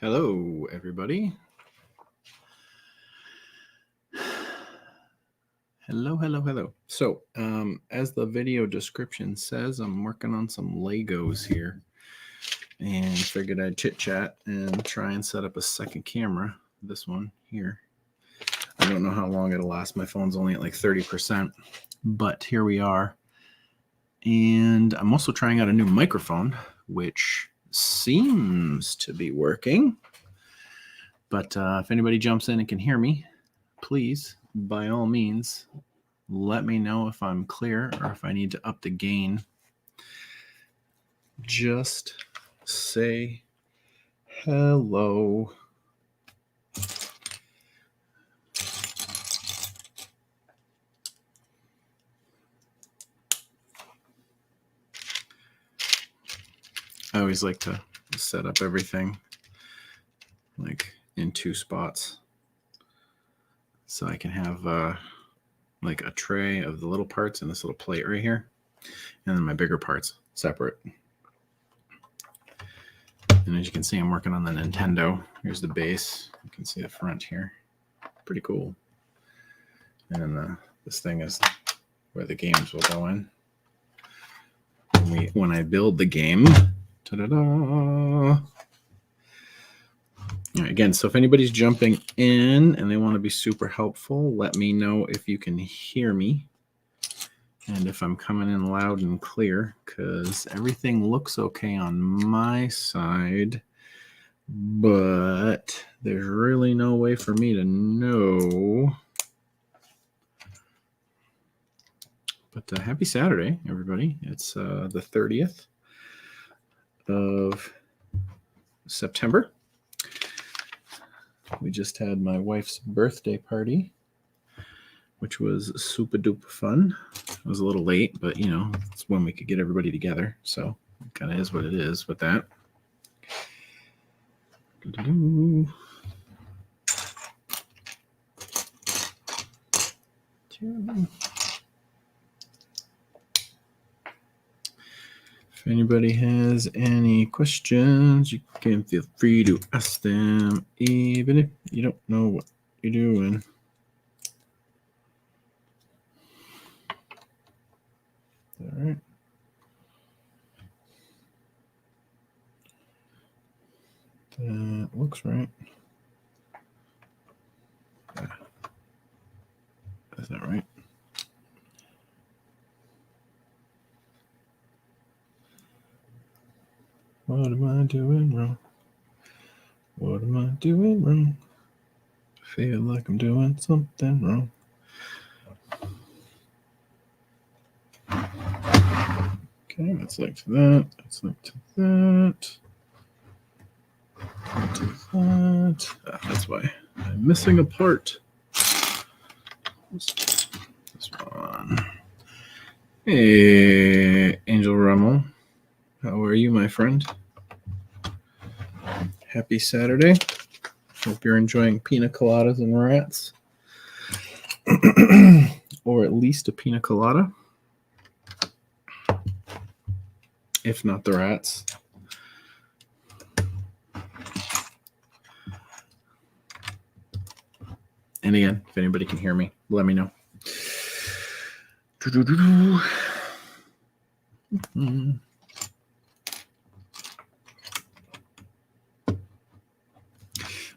Hello, everybody. Hello. So, as the video description says, I'm working on some Legos here and figured I'd chit chat and try and set up a second camera. This one here. I don't know how long it'll last. My phone's only at like 30%, but here we are. And I'm also trying out a new microphone, which seems to be working. But if anybody jumps in and can hear me, please, by all means, let me know if I'm clear or if I need to up the gain. Just say hello. I always like to set up everything like in two spots so I can have like a tray of the little parts and this little plate right here, and then my bigger parts separate. And as you can see, I'm working on the Nintendo. Here's the base. You can see the front here. Pretty cool. And then this thing is where the games will go in. When I build the game, ta-da-da! Again, so if anybody's jumping in and they want to be super helpful, let me know if you can hear me and if I'm coming in loud and clear, because everything looks okay on my side, but there's really no way for me to know. But happy Saturday, everybody. It's the 30th of September. We just had my wife's birthday party, which was super duper fun. It was a little late, but you know, it's when we could get everybody together. So it kind of is what it is with that. If anybody has any questions, you can feel free to ask them, even if you don't know what you're doing. All right. That looks right. Is that right? What am I doing wrong? What am I doing wrong? I feel like I'm doing something wrong. Okay, let's link to that. Let's link to that. To that. That's why I'm missing a part. This one. Hey, Angel Rummel. How are you, my friend? Happy Saturday. Hope you're enjoying pina coladas and rats. Or at least a pina colada. If not the rats. And again, if anybody can hear me, let me know.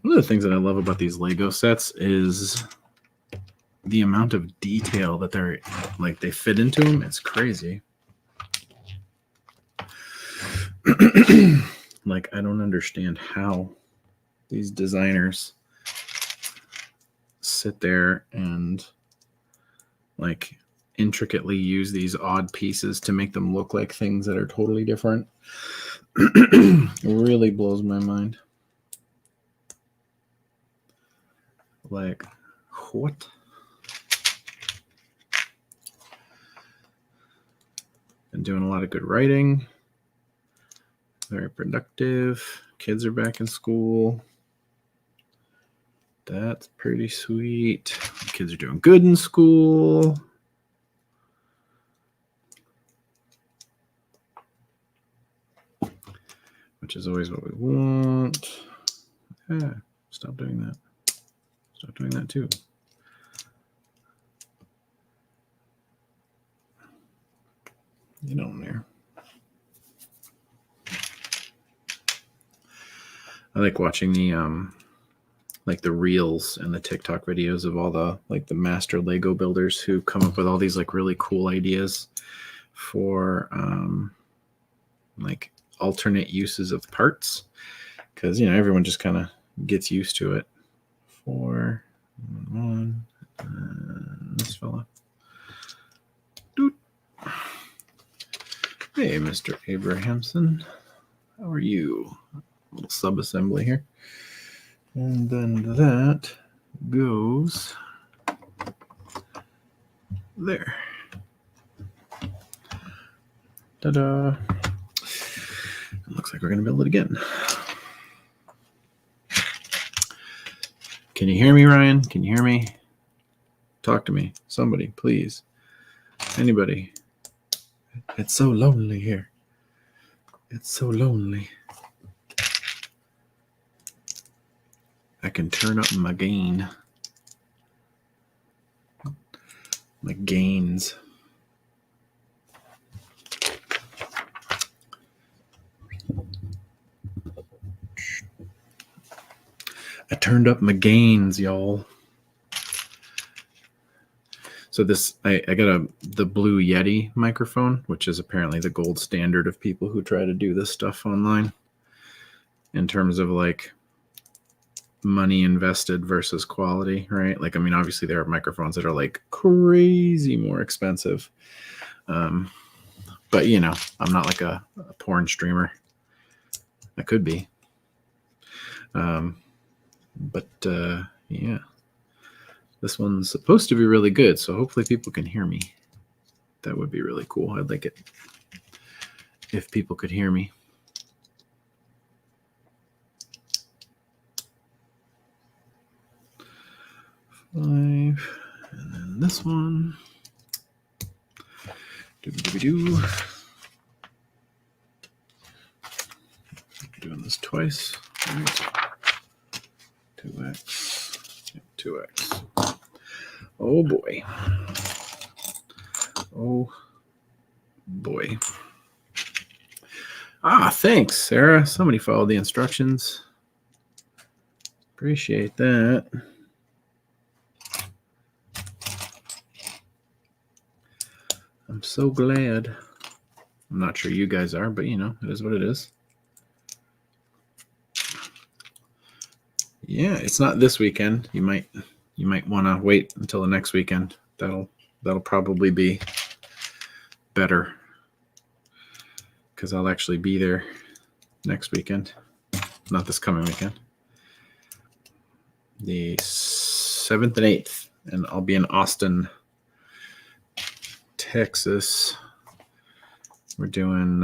One of the things that I love about these Lego sets is the amount of detail that they fit into them. It's crazy. Like, I don't understand how these designers sit there and like intricately use these odd pieces to make them look like things that are totally different. It really blows my mind. Like, what? Been doing a lot of good writing. Very productive. Kids are back in school. That's pretty sweet. Kids are doing good in school. Which is always what we want. Stop doing that. Stop doing that too. Get on there. I like watching the like the reels and the TikTok videos of all the like the master Lego builders who come up with all these like really cool ideas for like alternate uses of parts, because you know everyone just kind of gets used to it. This fella. Doot. Hey, Mr. Abrahamson, how are you? A little sub-assembly here. And then that goes there. Ta-da. It looks like we're going to build it again. Can you hear me, Ryan? Can you hear me? Talk to me. Somebody, please. Anybody. It's so lonely here. It's so lonely. I can turn up my gain. My gains. I turned up my gains, y'all. So this, I got the Blue Yeti microphone, which is apparently the gold standard of people who try to do this stuff online in terms of like money invested versus quality, right? Like, I mean, obviously there are microphones that are like crazy more expensive. But you know, I'm not like a porn streamer. I could be. But yeah. This one's supposed to be really good, so hopefully people can hear me. That would be really cool. I'd like it if people could hear me. Five, and then this one. Doobie-doobie-doo. Doing this twice. All right. 2x. 2x. Oh boy. Oh boy. Ah, thanks, Sarah. Somebody followed the instructions. Appreciate that. I'm so glad. I'm not sure you guys are, but you know, it is what it is. Yeah, it's not this weekend. You might want to wait until the next weekend. That'll probably be better because I'll actually be there next weekend, not this coming weekend. The 7th and 8th, and I'll be in Austin, Texas. We're doing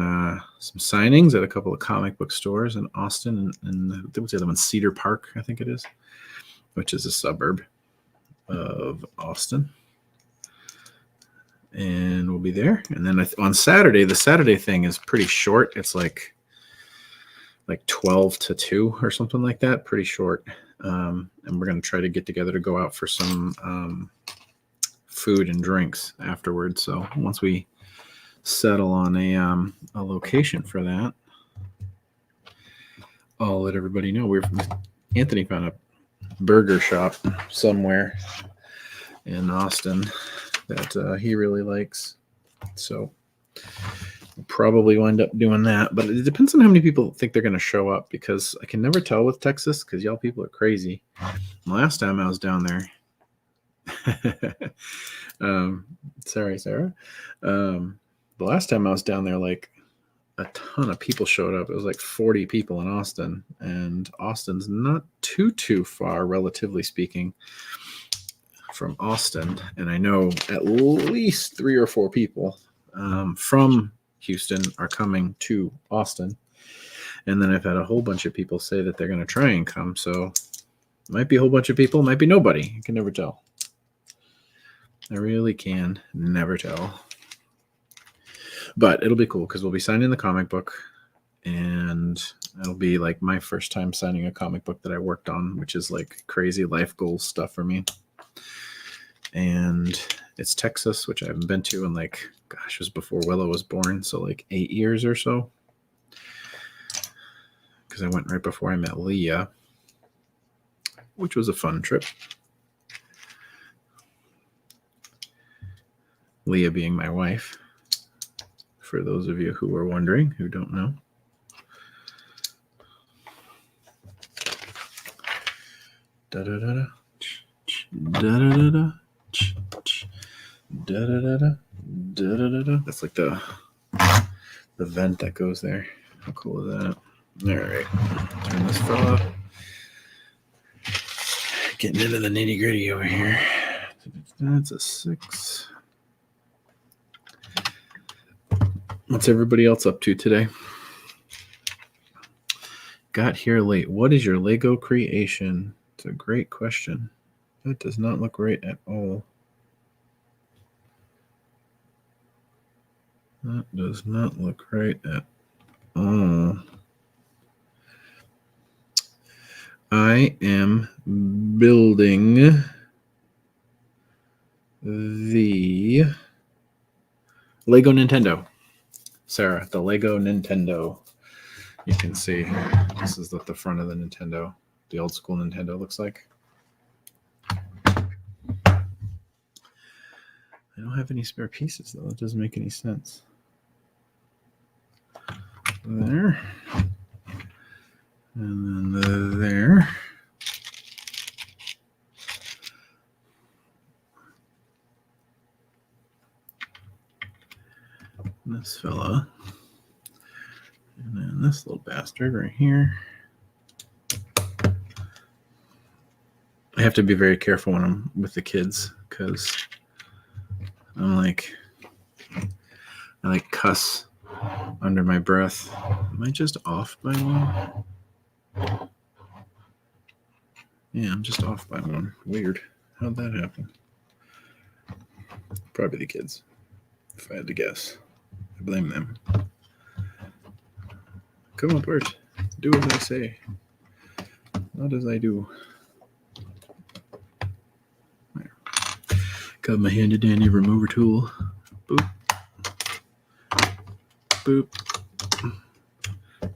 some signings at a couple of comic book stores in Austin, and what's the other one? Cedar Park, I think it is, which is a suburb of Austin. And we'll be there. And then on Saturday, the Saturday thing is pretty short. It's like 12 to 2 or something like that. Pretty short. And we're going to try to get together to go out for some food and drinks afterwards. So once we settle on a location for that, I'll let everybody know. Anthony found a burger shop somewhere in Austin that he really likes, so we'll probably wind up doing that. But it depends on how many people think they're going to show up, because I can never tell with Texas, because y'all people are crazy. Last time I was down there, sorry, Sarah. The last time I was down there, like a ton of people showed up. It was like 40 people in Austin, and Austin's not too far, relatively speaking, from Austin. And I know at least 3 or 4 people from Houston are coming to Austin. And then I've had a whole bunch of people say that they're going to try and come. So it might be a whole bunch of people, might be nobody. You can never tell. I really can never tell. But it'll be cool because we'll be signing the comic book, And it'll be like my first time signing a comic book that I worked on, which is like crazy life goal stuff for me. And it's Texas, which I haven't been to in like, gosh, it was before Willow was born. So like 8 years or so. Because I went right before I met Leah, which was a fun trip. Leah being my wife, for those of you who are wondering, who don't know. Da da da da. Da da da da. Da da da da. Da da da da. That's like the vent that goes there. How cool is that? All right. Turn this fella. Getting into the nitty gritty over here. That's a 6. What's everybody else up to today? Got here late. What is your Lego creation? It's a great question. That does not look right at all. That does not look right at all. I am building the Lego Nintendo. Sarah, the Lego Nintendo. You can see this is what the front of the Nintendo, the old school Nintendo looks like. I don't have any spare pieces though. It doesn't make any sense. There. And then there. This fella. And then this little bastard right here. I have to be very careful when I'm with the kids because I'm like, I like cuss under my breath. Am I just off by one? Yeah, I'm just off by one. Weird. How'd that happen? Probably the kids, if I had to guess. I blame them. Come on, Bert. Do as I say. Not as I do. There. Got my handy dandy remover tool. Boop. Boop.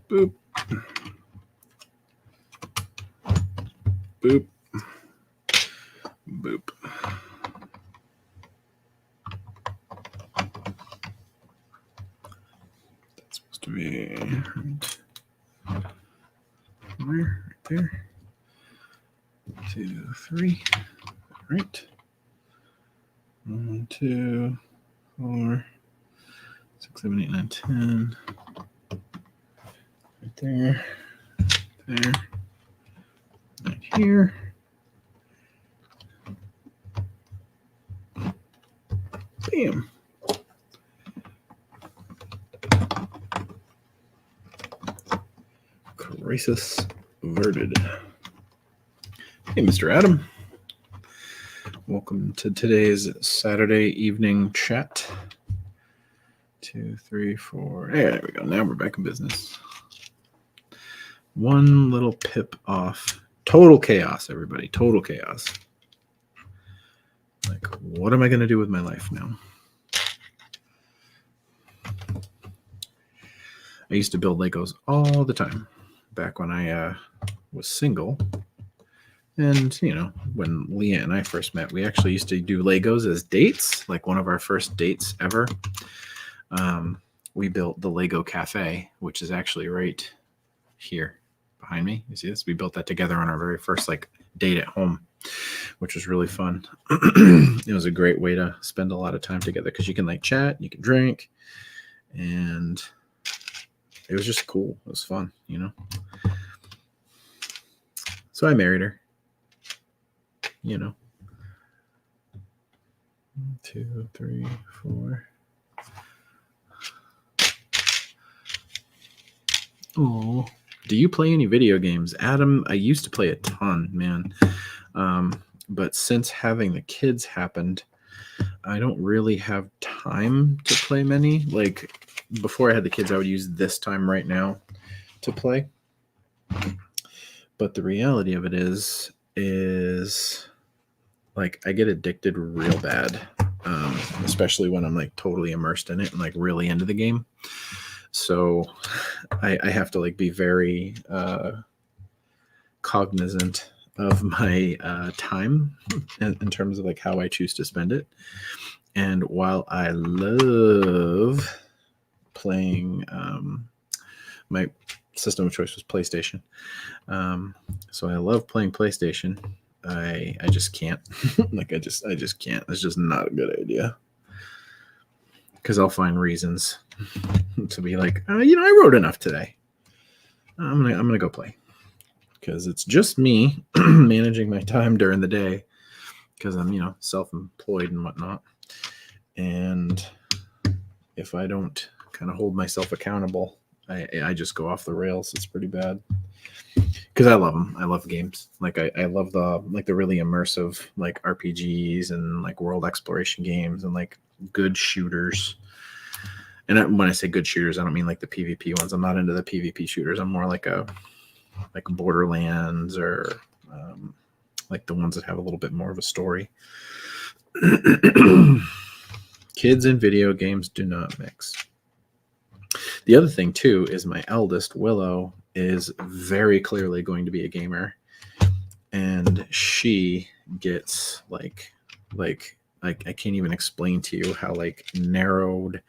Boop. Boop. Boop. That's supposed to be right there. 2, 3. Right. 1, 2, 4, 6, 7, 8, 9, 10. Right there. There. Right here. Bam. Crisis averted. Hey, Mr. Adam. Welcome to today's Saturday evening chat. 2, 3, 4. Hey, there we go. Now we're back in business. One little pip off. Total chaos, everybody. Total chaos. Like, what am I going to do with my life now? I used to build Legos all the time back when I was single. And, you know, when Leah and I first met, we actually used to do Legos as dates, like one of our first dates ever. We built the Lego Cafe, which is actually right here behind me. You see this? We built that together on our very first like date at home, which was really fun. It was a great way to spend a lot of time together because you can like chat, you can drink, and it was just cool. It was fun, you know? So I married her, you know. 1, 2, 3, 4. Oh, do you play any video games? Adam, I used to play a ton, man. But since having the kids happened, I don't really have time to play many. Like before I had the kids, I would use this time right now to play. But the reality of it is like I get addicted real bad, especially when I'm like totally immersed in it and like really into the game. So I have to like be very cognizant of my time in terms of like how I choose to spend it. And while I love playing, my system of choice was PlayStation. So I love playing PlayStation. I just can't. Like I just can't. It's just not a good idea. Because I'll find reasons to be like, I wrote enough today. I'm gonna go play. Because it's just me managing my time during the day. Because I'm self-employed and whatnot. And if I don't kind of hold myself accountable, I just go off the rails. It's pretty bad. Because I love them. I love games. Like I love the really immersive like RPGs and like world exploration games and like good shooters. And when I say good shooters, I don't mean like the PvP ones. I'm not into the PvP shooters. I'm more like Borderlands or like the ones that have a little bit more of a story. Kids and video games do not mix. The other thing too is my eldest Willow is very clearly going to be a gamer, and she gets like I can't even explain to you how like narrowed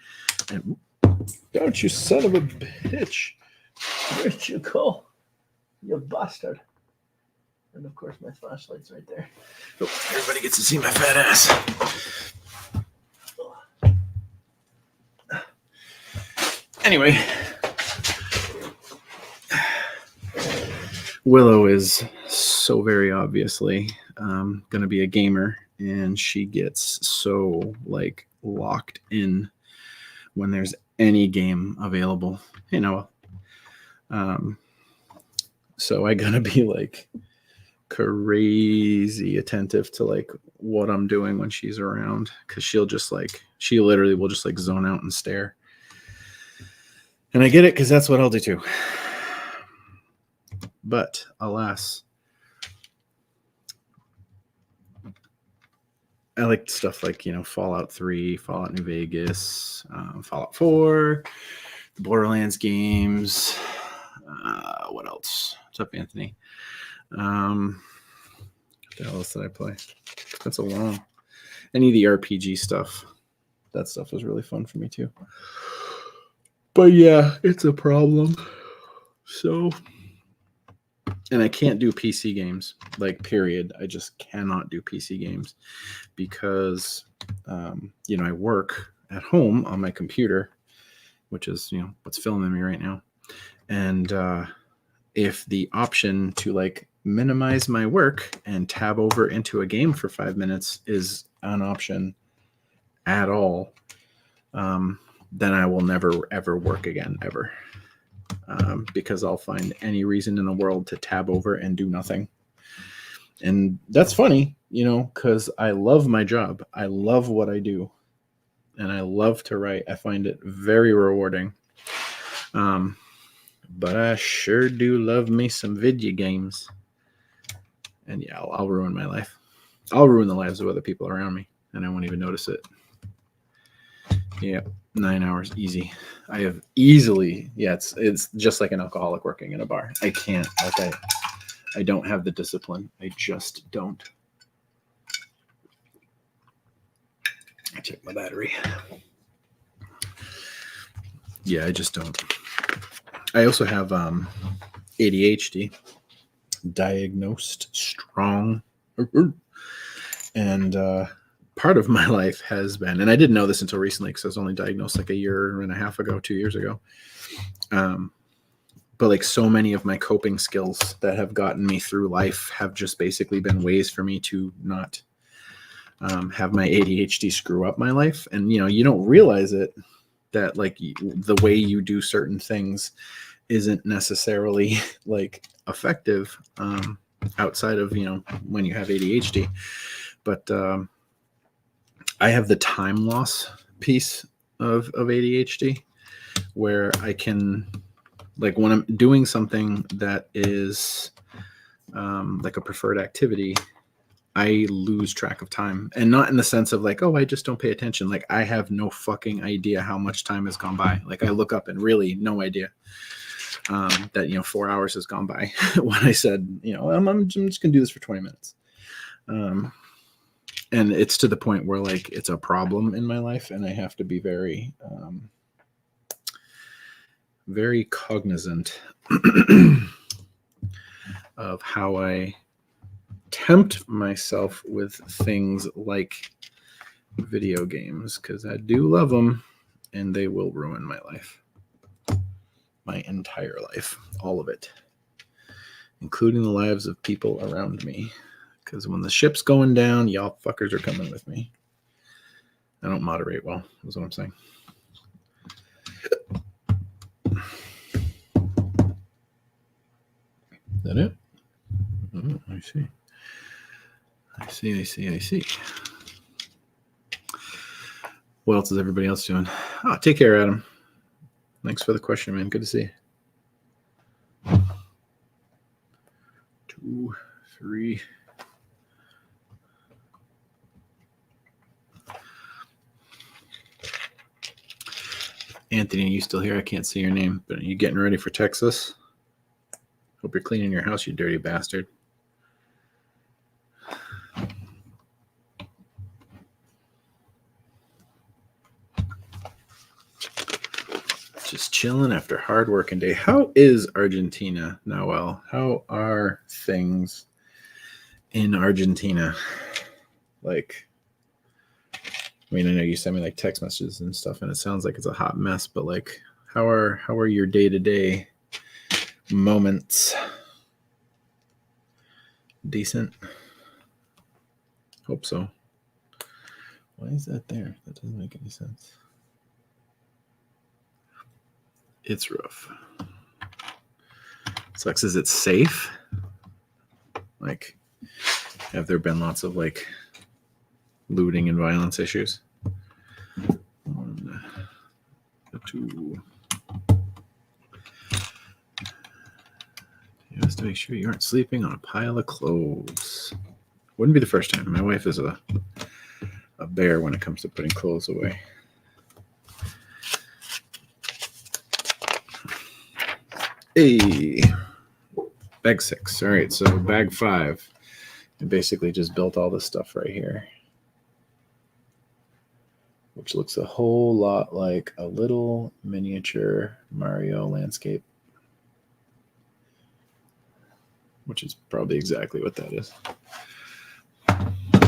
and don't you son of a bitch, where'd you go, you bastard. And of course my flashlight's right there. Oh, everybody gets to see my fat ass. Anyway, Willow is so very obviously going to be a gamer, and she gets so like locked in when there's any game available, so I gotta be like crazy attentive to like what I'm doing when she's around, because she literally will just like zone out and stare. And I get it, because that's what I'll do too. But alas, I like stuff like, Fallout 3, Fallout New Vegas, Fallout 4, the Borderlands games. What else? What's up, Anthony? What the hell else did I play? That's a long. Any of the RPG stuff. That stuff was really fun for me too. But yeah, it's a problem. So, and I can't do PC games, like period. I just cannot do PC games because, I work at home on my computer, which is, what's filming me right now. And if the option to like minimize my work and tab over into a game for 5 minutes is an option at all, then I will never, ever work again, ever. Because I'll find any reason in the world to tab over and do nothing. And that's funny, because I love my job. I love what I do. And I love to write. I find it very rewarding. But I sure do love me some video games. And yeah, I'll ruin my life. I'll ruin the lives of other people around me, and I won't even notice it. Yeah, 9 hours, easy. I have easily, it's just like an alcoholic working in a bar. I can't, I don't have the discipline. I just don't. I check my battery. Yeah, I just don't. I also have ADHD, diagnosed strong. And part of my life has been, and I didn't know this until recently because I was only diagnosed like a year and a half ago, 2 years ago. But like so many of my coping skills that have gotten me through life have just basically been ways for me to not have my ADHD screw up my life. And, you don't realize it, that like the way you do certain things isn't necessarily like effective outside of, when you have ADHD. But I have the time loss piece of ADHD. where I can, like when I'm doing something that is like a preferred activity, I lose track of time, and not in the sense of like, oh, I just don't pay attention. Like I have no fucking idea how much time has gone by. Like I look up and really no idea that 4 hours has gone by when I said I'm just gonna do this for 20 minutes. And it's to the point where like it's a problem in my life, and I have to be very very cognizant of how I tempt myself with things like video games, because I do love them and they will ruin my life, my entire life, all of it, including the lives of people around me. Because when the ship's going down, y'all fuckers are coming with me. I don't moderate well, is what I'm saying. Is that it? Oh, I see. I see. What else is everybody else doing? Oh, take care, Adam. Thanks for the question, man. Good to see you. 2, 3. Anthony, are you still here? I can't see your name, but are you getting ready for Texas? Hope you're cleaning your house, you dirty bastard. Just chilling after a hard working day. How is Argentina, Noel? How are things in Argentina? Like, I mean, I know you send me like text messages and stuff, and it sounds like it's a hot mess, but like, how are your day-to-day moments? Decent? Hope so. Why is that there? That doesn't make any sense. It's rough. Sucks. Is it safe? Like, have there been lots of like looting and violence issues? 1, 2. You have to make sure you aren't sleeping on a pile of clothes. Wouldn't be the first time. My wife is a bear when it comes to putting clothes away. Hey, bag 6. All right, so bag 5. I basically just built all this stuff right here, which looks a whole lot like a little miniature Mario landscape, which is probably exactly what that is.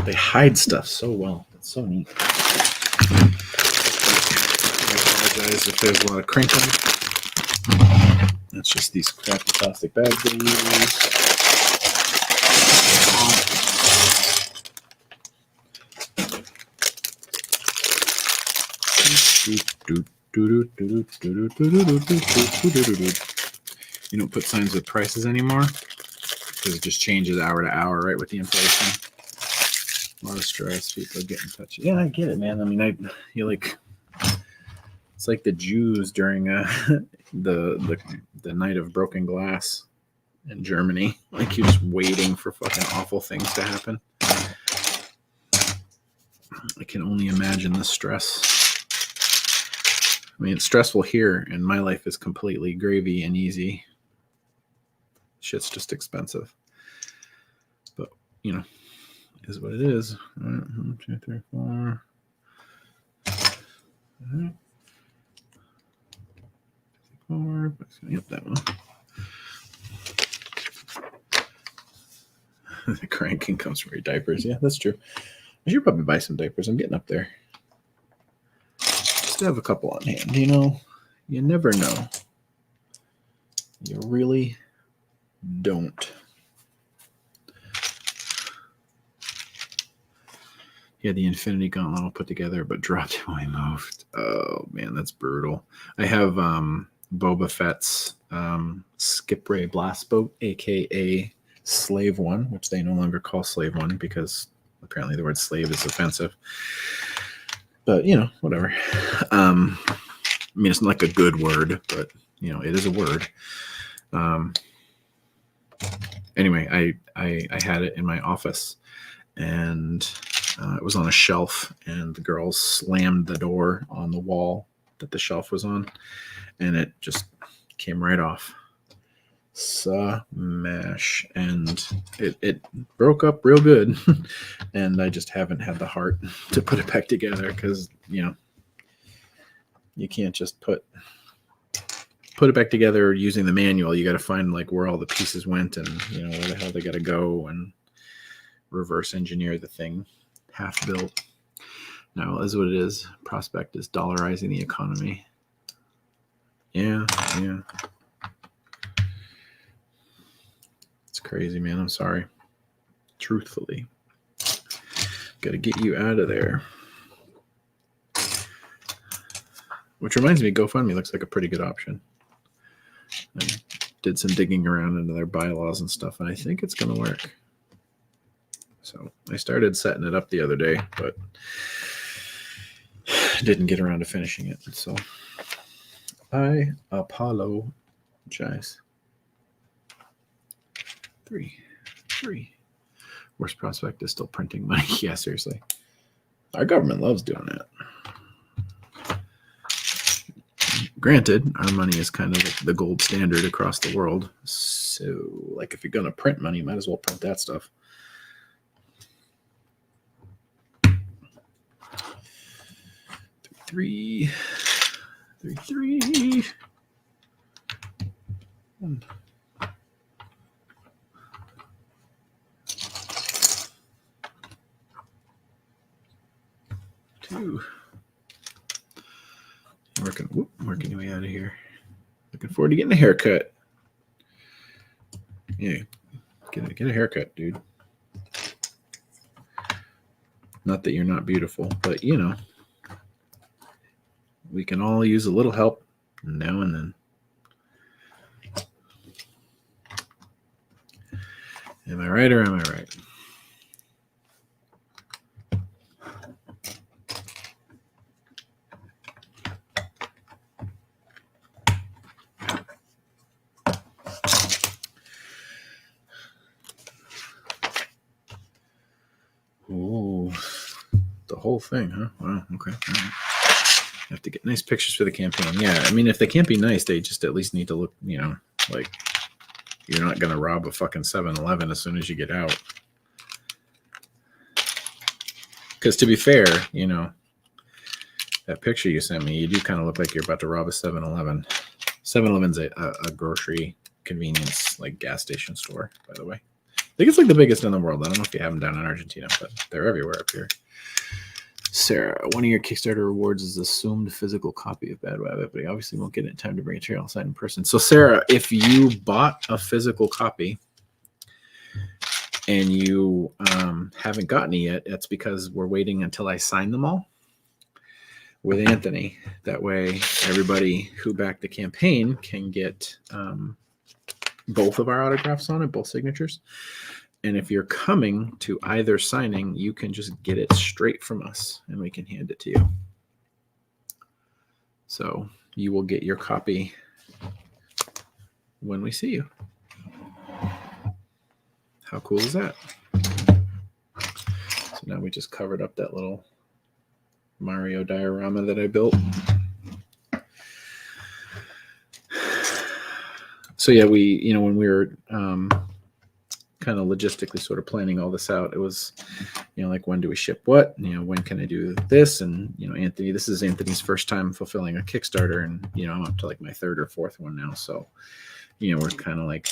They hide stuff so well. It's so neat. I apologize if there's a lot of crinkling. It's just these crappy plastic bags they use. You don't put signs with prices anymore because it just changes hour to hour, right, with the inflation. A lot of stress. People get in touch. Yeah, I get it, man. I mean, you're like, it's like the Jews during the night of broken glass in Germany. Like you're just waiting for fucking awful things to happen. I can only imagine the stress. I mean, it's stressful here, and my life is completely gravy and easy. Shit's just expensive. But, is what it is. All right, 1, 2, 3, 4. All right. 4. Yep, that one. The cranking comes from your diapers. Yeah, that's true. I should probably buy some diapers. I'm getting up there. Just to have a couple on hand. You never know. You really don't. Yeah, the Infinity Gauntlet all put together, but dropped when we moved. Oh, man, that's brutal. I have Boba Fett's Skip Ray Blast Boat, a.k.a. Slave One, which they no longer call Slave One because apparently the word slave is offensive. But, whatever. I mean, it's not like a good word, but you know, it is a word. Anyway, I had it in my office, and it was on a shelf, and the girls slammed the door on the wall that the shelf was on, and it just came right off. Smash, and it broke up real good. And I just haven't had the heart to put it back together, because you know, you can't just put it back together using the manual. You got to find like where all the pieces went, and you know, where the hell they got to go, and reverse engineer the thing half built. Now, is what it is. Prospect is dollarizing the economy. Yeah. It's crazy, man. I'm sorry. Truthfully, got to get you out of there. Which reminds me, GoFundMe looks like a pretty good option. I did some digging around into their bylaws and stuff, and I think it's going to work. So I started setting it up the other day, but didn't get around to finishing it. So I apologize. 3. Worst prospect is still printing money. Yeah, seriously. Our government loves doing that. Granted, our money is kind of like the gold standard across the world. So, like, if you're going to print money, you might as well print that stuff. Three. 1. 2. Working your way out of here. Looking forward to getting a haircut. Yeah, get a haircut, dude. Not that you're not beautiful, but you know, we can all use a little help now and then. Am I right or am I right? Ooh, the whole thing, huh? Wow, okay. All right. Have to get nice pictures for the campaign. Yeah, I mean, if they can't be nice, they just at least need to look, you know, like you're not going to rob a fucking 7-Eleven as soon as you get out. Because to be fair, you know, that picture you sent me, you do kind of look like you're about to rob a 7-Eleven. 7-Eleven's a grocery convenience, like gas station store, by the way. I think it's like the biggest in the world. I don't know if you have them down in Argentina, but they're everywhere up here. Sarah, one of your Kickstarter rewards is assumed physical copy of Bad Rabbit, but you obviously won't get it in time to bring it to your outside in person. So, Sarah, if you bought a physical copy and you haven't gotten it yet, that's because we're waiting until I sign them all with Anthony. That way, everybody who backed the campaign can get both of our autographs on it, both signatures. And if you're coming to either signing, you can just get it straight from us and we can hand it to you. So you will get your copy when we see you. How cool is that? So now we just covered up that little Mario diorama that I built. So yeah, we, you know, when we were kind of logistically sort of planning all this out, it was, you know, like, when do we ship what? You know, when can I do this? And, you know, Anthony, this is Anthony's first time fulfilling a Kickstarter, and, you know, I'm up to like my 3rd or 4th one now. So, you know, we're kind of like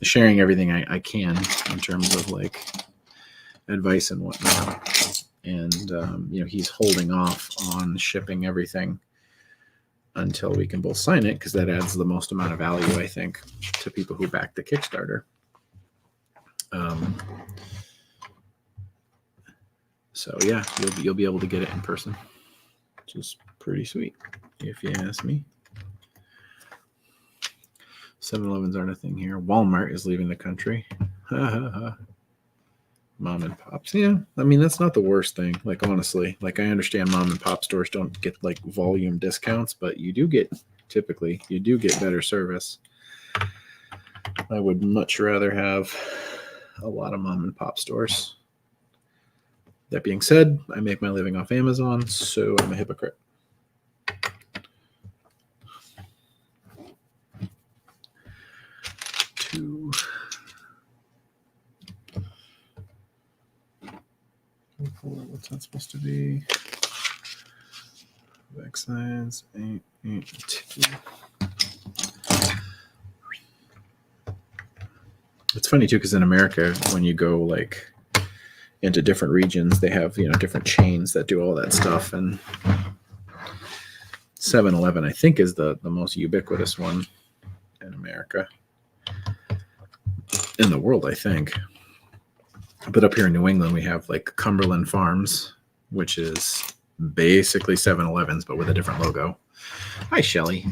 sharing everything I can in terms of like advice and whatnot. And, you know, he's holding off on shipping everything until we can both sign it, because that adds the most amount of value, I think, to people who back the Kickstarter. So yeah, you'll be able to get it in person, which is pretty sweet, if you ask me. 7-Elevens aren't a thing here. Walmart is leaving the country. Mom and pops. Yeah. I mean, that's not the worst thing. Like, honestly, like, I understand mom and pop stores don't get like volume discounts, but you do get better service. I would much rather have a lot of mom and pop stores. That being said, I make my living off Amazon, so I'm a hypocrite. What's that supposed to be? Back size 882. It's funny too, because in America, when you go like into different regions, they have different chains that do all that stuff, and 7-Eleven, I think, is the most ubiquitous one in America, in the world, I think. But up here in New England, we have like Cumberland Farms, which is basically 7-Elevens, but with a different logo. Hi, Shelly.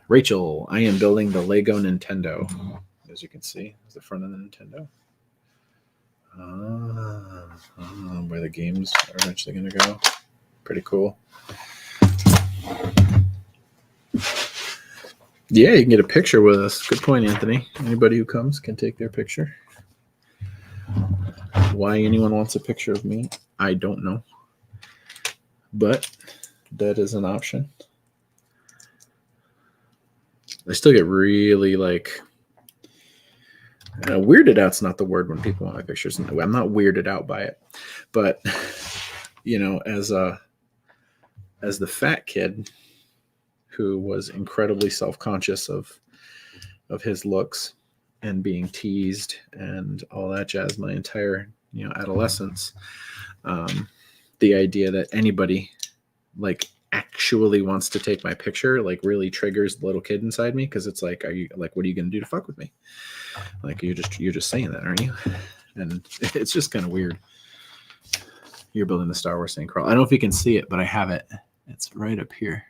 Rachel, I am building the Lego Nintendo. As you can see, it's the front of the Nintendo. Where the games are eventually going to go. Pretty cool. Yeah, you can get a picture with us. Good point, Anthony. Anybody who comes can take their picture. Why anyone wants a picture of me, I don't know. But that is an option. I still get really weirded out's not the word when people want my pictures. I'm not weirded out by it. But, as the fat kid who was incredibly self-conscious of his looks and being teased and all that jazz my entire adolescence, the idea that anybody actually wants to take my picture really triggers the little kid inside me, because it's like, are you what are you gonna do to fuck with me? You're just saying that, aren't you? And it's just kind of weird. You're building the Star Wars Sandcrawler. I don't know if you can see it, but I have it. It's right up here.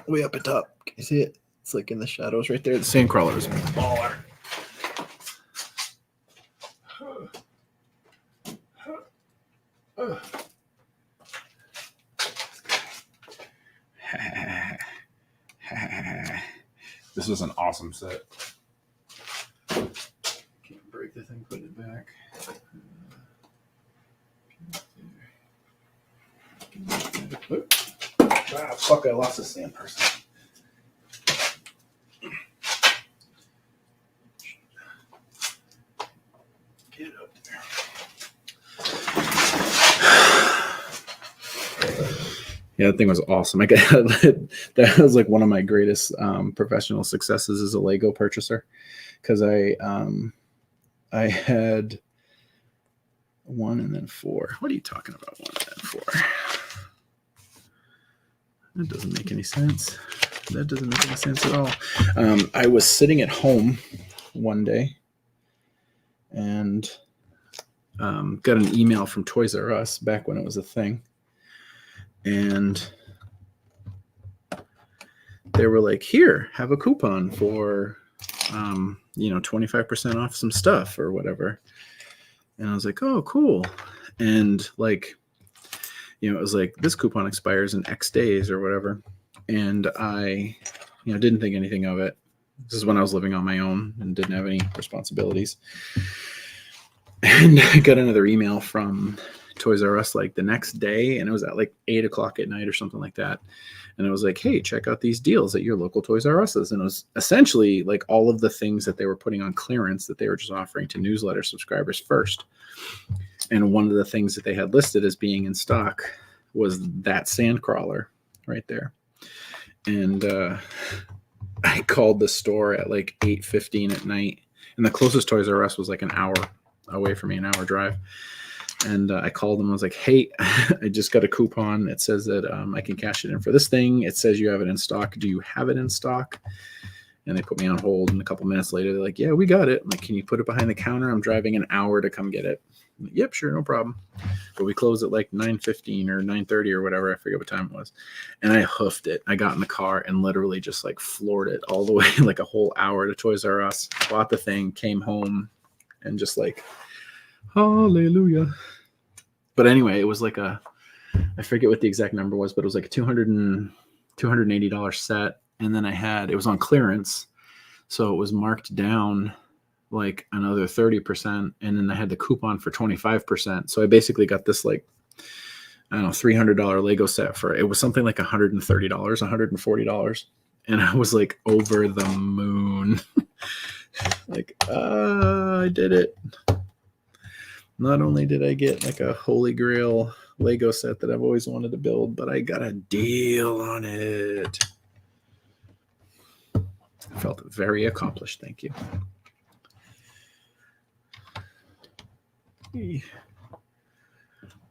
Way up at top. Can you see it? It's in the shadows right there. The Sandcrawler is a baller. This was an awesome set. Can't break the thing, put it back. Fuck, I lost the sand person. Get up there. Yeah, that thing was awesome. That was one of my greatest professional successes as a Lego purchaser, because I had 1 and then 4. What are you talking about? 1 and then 4. That doesn't make any sense. That doesn't make any sense at all. I was sitting at home one day and got an email from Toys R Us back when it was a thing. And they were like, here, have a coupon for, 25% off some stuff or whatever. And I was like, oh, cool. And it was like, this coupon expires in X days or whatever. And I, didn't think anything of it. This is when I was living on my own and didn't have any responsibilities. And I got another email from Toys R Us the next day, and it was at 8 o'clock at night or something like that. And it was like, hey, check out these deals at your local Toys R Us's. And it was essentially all of the things that they were putting on clearance that they were just offering to newsletter subscribers first. And one of the things that they had listed as being in stock was that Sandcrawler right there. And I called the store at 8:15 at night, and the closest Toys R Us was an hour away from me, an hour drive. And I called them. I was like, hey, I just got a coupon. It says that I can cash it in for this thing. It says you have it in stock. Do you have it in stock? And they put me on hold. And a couple minutes later, they're like, yeah, we got it. I'm like, can you put it behind the counter? I'm driving an hour to come get it. I'm like, yep, sure, no problem. But we closed at 9:15 or 9:30 or whatever. I forget what time it was. And I hoofed it. I got in the car and literally just floored it all the way, a whole hour to Toys R Us. Bought the thing, came home, and just like, hallelujah. But anyway, it was like I forget what the exact number was, but it was like a $280 set. And then it was on clearance. So it was marked down like another 30%. And then I had the coupon for 25%. So I basically got this like, I don't know, $300 Lego set for it was something like $130, $140. And I was like over the moon. Like, I did it. Not only did I get like a holy grail Lego set that I've always wanted to build, but I got a deal on it. I felt very accomplished. Thank you.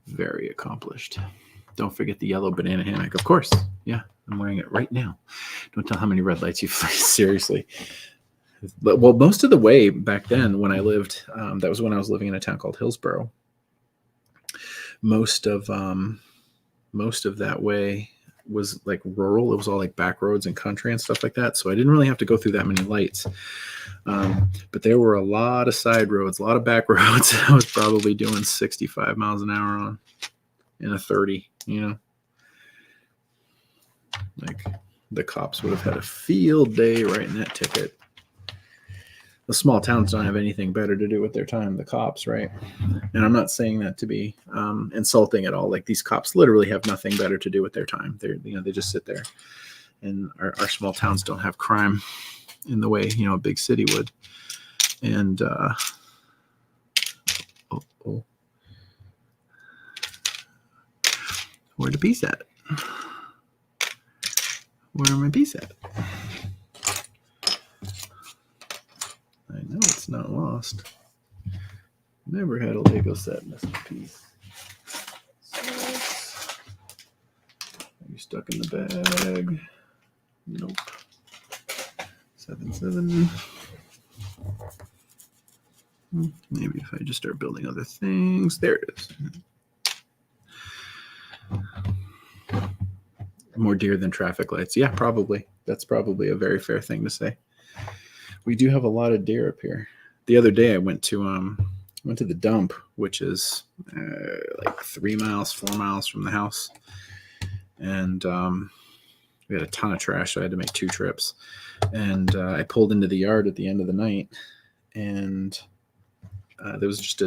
Very accomplished. Don't forget the yellow banana hammock. Of course. Yeah, I'm wearing it right now. Don't tell how many red lights you've seriously. But well, most of the way back then when I lived, that was when I was living in a town called Hillsboro. Most of that way was like rural. It was all like back roads and country and stuff like that. So I didn't really have to go through that many lights. But there were a lot of side roads, a lot of back roads. I was probably doing 65 miles an hour on in a 30, you know, like the cops would have had a field day writing that ticket. The small towns don't have anything better to do with their time, the cops, right? And I'm not saying that to be insulting at all. Like these cops literally have nothing better to do with their time. They just sit there. And our small towns don't have crime in the way, a big city would. And where the bees at? Where are my bees at? I know it's not lost. Never had a Lego set missing piece. Are you stuck in the bag? Nope. 7. Maybe if I just start building other things. There it is. More deer than traffic lights. Yeah, probably. That's probably a very fair thing to say. We do have a lot of deer up here. The other day I went to the dump, which is like 3 miles, 4 miles from the house. And we had a ton of trash, so I had to make 2 trips. And I pulled into the yard at the end of the night, and there was just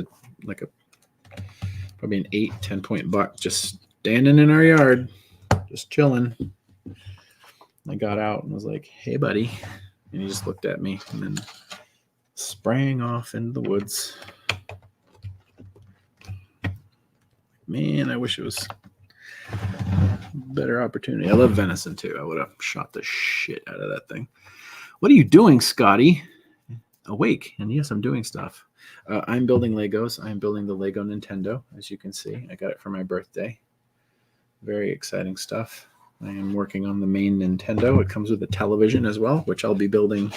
probably an 8-10 point buck just standing in our yard, just chilling. I got out and was like, "Hey, buddy." And he just looked at me and then sprang off into the woods. Man, I wish it was a better opportunity. I love venison too. I would have shot the shit out of that thing. What are you doing, Scotty? Awake. And yes, I'm doing stuff. I'm building Legos. I'm building the Lego Nintendo, as you can see. I got it for my birthday. Very exciting stuff. I am working on the main Nintendo. It comes with a television as well, which I'll be building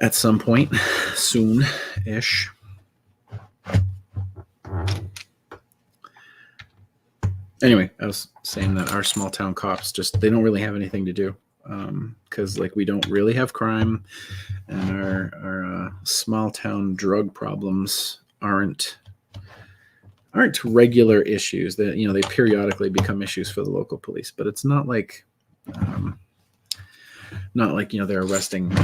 at some point soon-ish. Anyway, I was saying that our small town cops they don't really have anything to do because we don't really have crime, and our small town drug problems aren't regular issues. That they periodically become issues for the local police, but it's not like they're arresting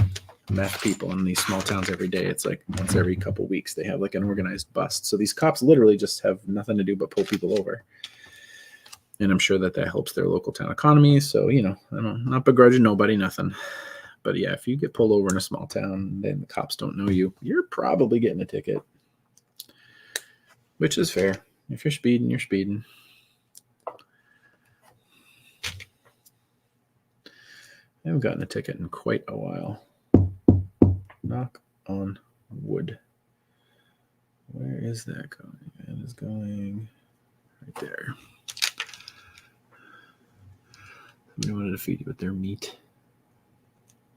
meth people in these small towns every day. It's like once every couple weeks they have like an organized bust. So these cops literally just have nothing to do but pull people over, and I'm sure that helps their local town economy. So I'm not begrudging nobody nothing, but yeah, if you get pulled over in a small town, then the cops don't know you, you're probably getting a ticket. Which is fair. If you're speeding, you're speeding. I haven't gotten a ticket in quite a while. Knock on wood. Where is that going? That is going right there. Somebody wanted to feed you with their meat.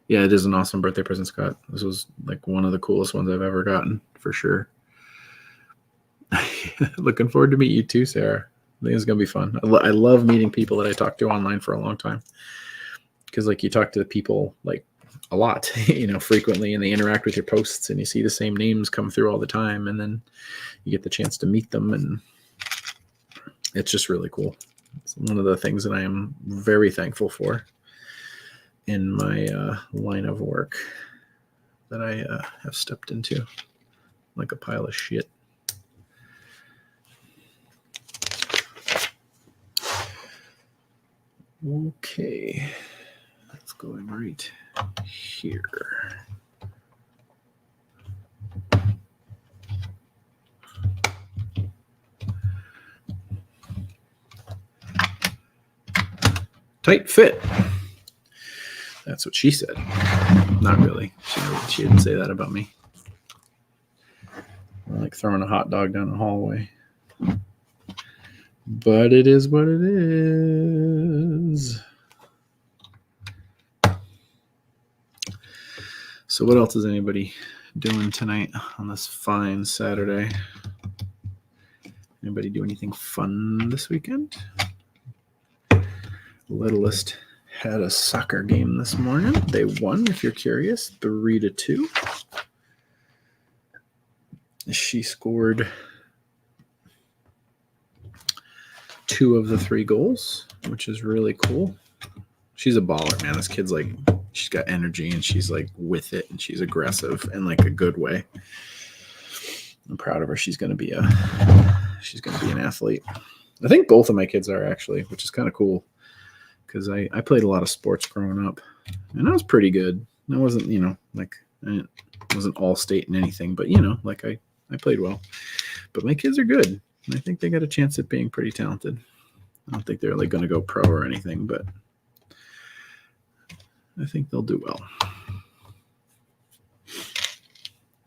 Yeah, it is an awesome birthday present, Scott. This was like one of the coolest ones I've ever gotten, for sure. Looking forward to meet you too, Sarah. I think it's gonna be fun. I love meeting people that I talked to online for a long time, because you talk to the people a lot, frequently, and they interact with your posts, and you see the same names come through all the time, and then you get the chance to meet them, and it's just really cool. It's one of the things that I am very thankful for in my line of work that I have stepped into like a pile of shit. Okay, let's go right here. Tight fit. That's what she said. Not really. She didn't say that about me. I like throwing a hot dog down the hallway. But it is what it is. So what else is anybody doing tonight on this fine Saturday? Anybody do anything fun this weekend? Littlest had a soccer game this morning. They won, if you're curious, 3-2. She scored 2 of the 3 goals, which is really cool. She's a baller, man. This kid's like, she's got energy, and she's like with it, and she's aggressive in like a good way. I'm proud of her. She's gonna be an athlete. I think both of my kids are, actually, which is kind of cool, because I played a lot of sports growing up, and I was pretty good. I wasn't, I wasn't all state in anything, but I played well. But my kids are good. I think they got a chance at being pretty talented. I don't think they're like going to go pro or anything, but I think they'll do well.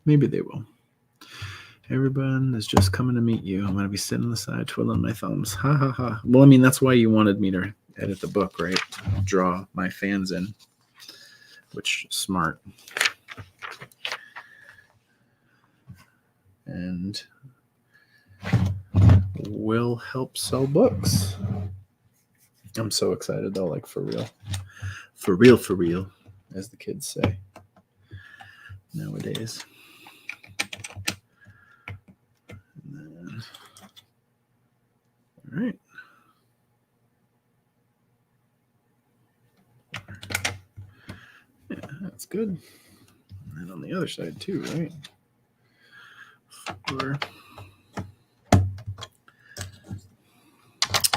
Maybe they will. Everyone is just coming to meet you. I'm going to be sitting on the side twiddling my thumbs. Ha ha ha. Well, I mean, that's why you wanted me to edit the book, right? Draw my fans in, which is smart. And will help sell books. I'm so excited though, like for real. For real, as the kids say nowadays. And then, all right. Yeah, that's good. And then on the other side too, right?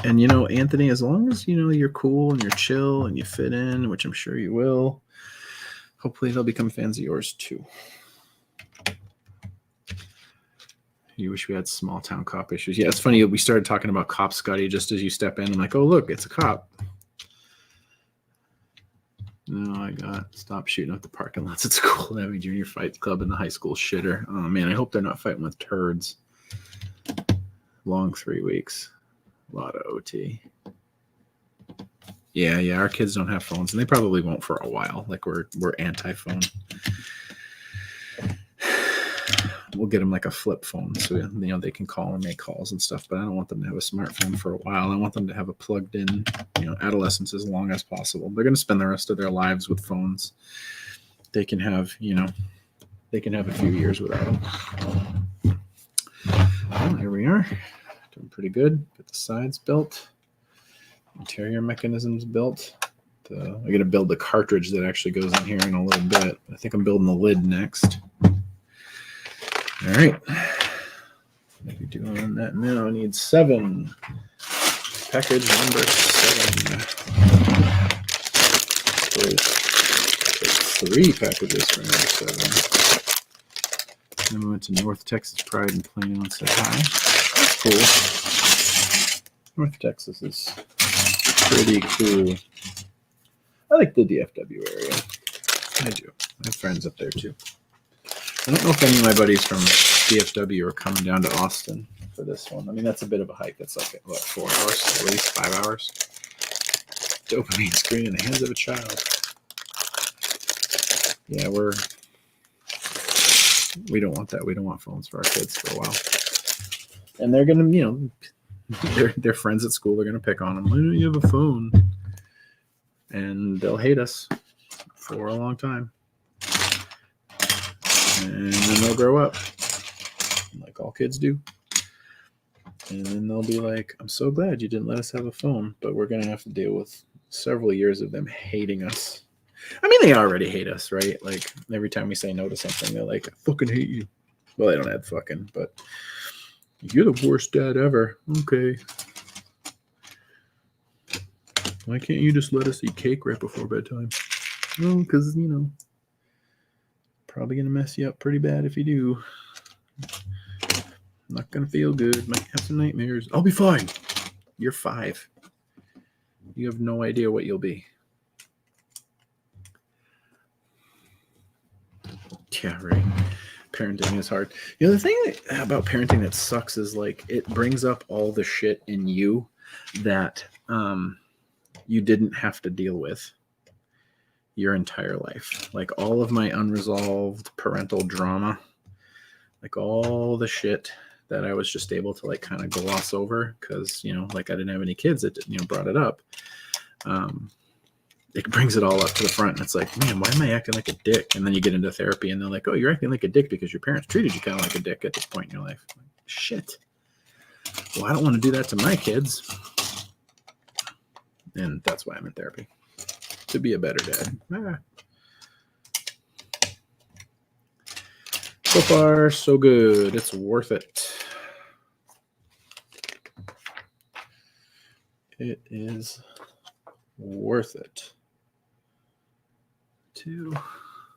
And Anthony, as long as you're cool and you're chill and you fit in, which I'm sure you will, hopefully they'll become fans of yours too. You wish we had small town cop issues. Yeah, it's funny. We started talking about cops, Scotty, just as you step in. I'm like, oh, look, it's a cop. No, I got stop shooting up the parking lots at school. Having junior fight club in the high school shitter. Oh, man, I hope they're not fighting with turds. Long 3 weeks. A lot of OT. Yeah, our kids don't have phones, and they probably won't for a while. Like, we're anti-phone. We'll get them like a flip phone, so they can call and make calls and stuff. But I don't want them to have a smartphone for a while. I want them to have a plugged-in, adolescence as long as possible. They're going to spend the rest of their lives with phones. They can have, they can have a few years without them. Well, here we are. Doing pretty good. Get the sides built. Interior mechanisms built. I got to build the cartridge that actually goes in here in a little bit. I think I'm building the lid next. All right. Maybe doing that now. I need 7. Package number 7. There's 3 packages for number 7. Then we went to North Texas Pride in Plano and said hi. That's cool. North Texas is pretty cool. I like the DFW area. I do. I have friends up there too. I don't know if any of my buddies from DFW are coming down to Austin for this one. I mean, that's a bit of a hike. That's like, 4 hours? At least 5 hours? Dopamine screen in the hands of a child. Yeah, we don't want that. We don't want phones for our kids for a while. And they're going to, their friends at school are going to pick on them. Why don't you have a phone? And they'll hate us for a long time. And then they'll grow up, like all kids do. And then they'll be like, I'm so glad you didn't let us have a phone, but we're going to have to deal with several years of them hating us. I mean, they already hate us, right? Like, every time we say no to something, they're like, I fucking hate you. Well, they don't add fucking, but you're the worst dad ever. Okay. Why can't you just let us eat cake right before bedtime? Well, because, probably going to mess you up pretty bad if you do. Not going to feel good. Might have some nightmares. I'll be fine. You're 5. You have no idea what you'll be. Yeah, right. Parenting is hard. The thing about parenting that sucks is like it brings up all the shit in you that you didn't have to deal with your entire life. Like all of my unresolved parental drama, like all the shit that I was just able to like kind of gloss over because, like I didn't have any kids that, brought it up. It brings it all up to the front and it's like, man, why am I acting like a dick? And then you get into therapy and they're like, oh, you're acting like a dick because your parents treated you kind of like a dick at this point in your life. Like, shit. Well, I don't want to do that to my kids. And that's why I'm in therapy. To be a better dad. So far, so good. It's worth it. It is worth it. 2,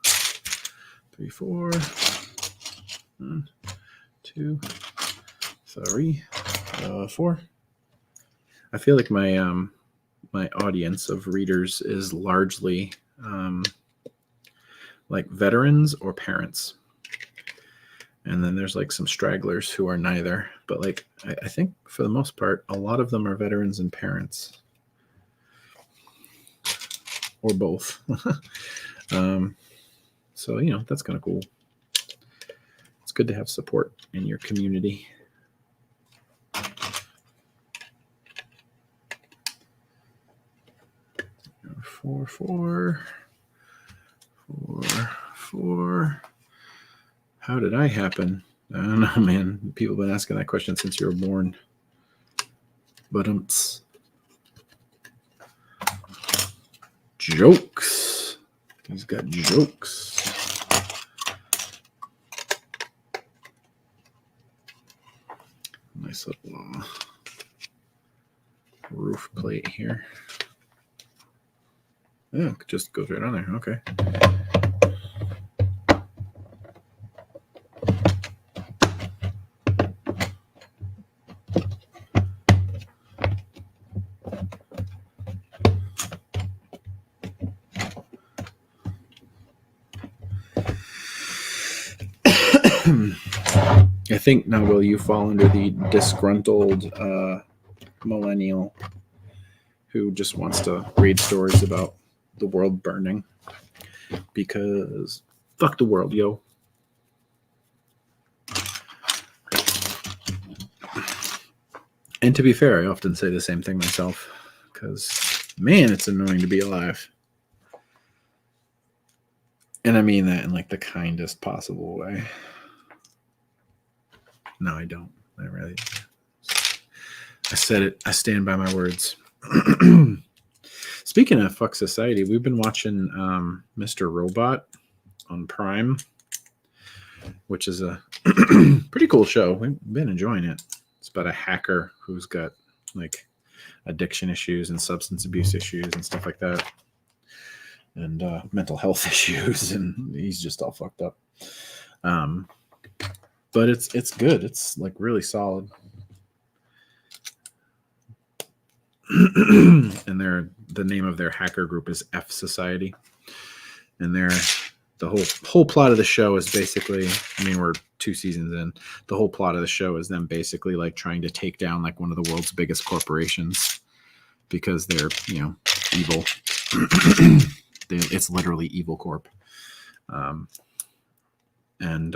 3, 4. 1, 2, 3, 4. I feel like my my audience of readers is largely like veterans or parents. And then there's like some stragglers who are neither. But like I think for the most part, a lot of them are veterans and parents. Or both. So, that's kind of cool. It's good to have support in your community. 4, 4, 4, 4. How did I happen? I don't know, man. People have been asking that question since you were born. But jokes. He's got jokes. Nice little roof plate here. Oh, it just goes right on there. Okay. I think now, Will, you fall under the disgruntled millennial who just wants to read stories about the world burning because fuck the world, yo. And to be fair, I often say the same thing myself because, man, it's annoying to be alive. And I mean that in like the kindest possible way. No, I don't. I said it. I stand by my words. Speaking of fuck society, we've been watching Mr. Robot on Prime, which is a pretty cool show. We've been enjoying it. It's about a hacker who's got like addiction issues and substance abuse issues and stuff like that, and mental health issues, and he's just all fucked up. But it's good. It's like really solid. And the name of their hacker group is F Society, and the whole plot of the show is basically, I mean, we're 2 seasons in. The whole plot of the show is them basically like trying to take down like one of the world's biggest corporations because they're evil. It's literally Evil Corp, and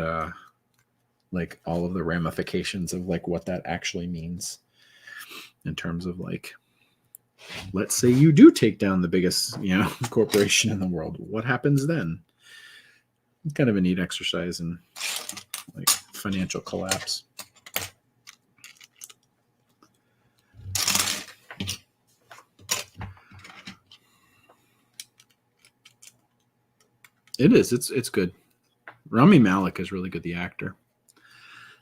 like all of the ramifications of like what that actually means in terms of like let's say you do take down the biggest, corporation in the world. What happens then? Kind of a neat exercise in like financial collapse. It is. It's good. Rami Malek is really good, the actor.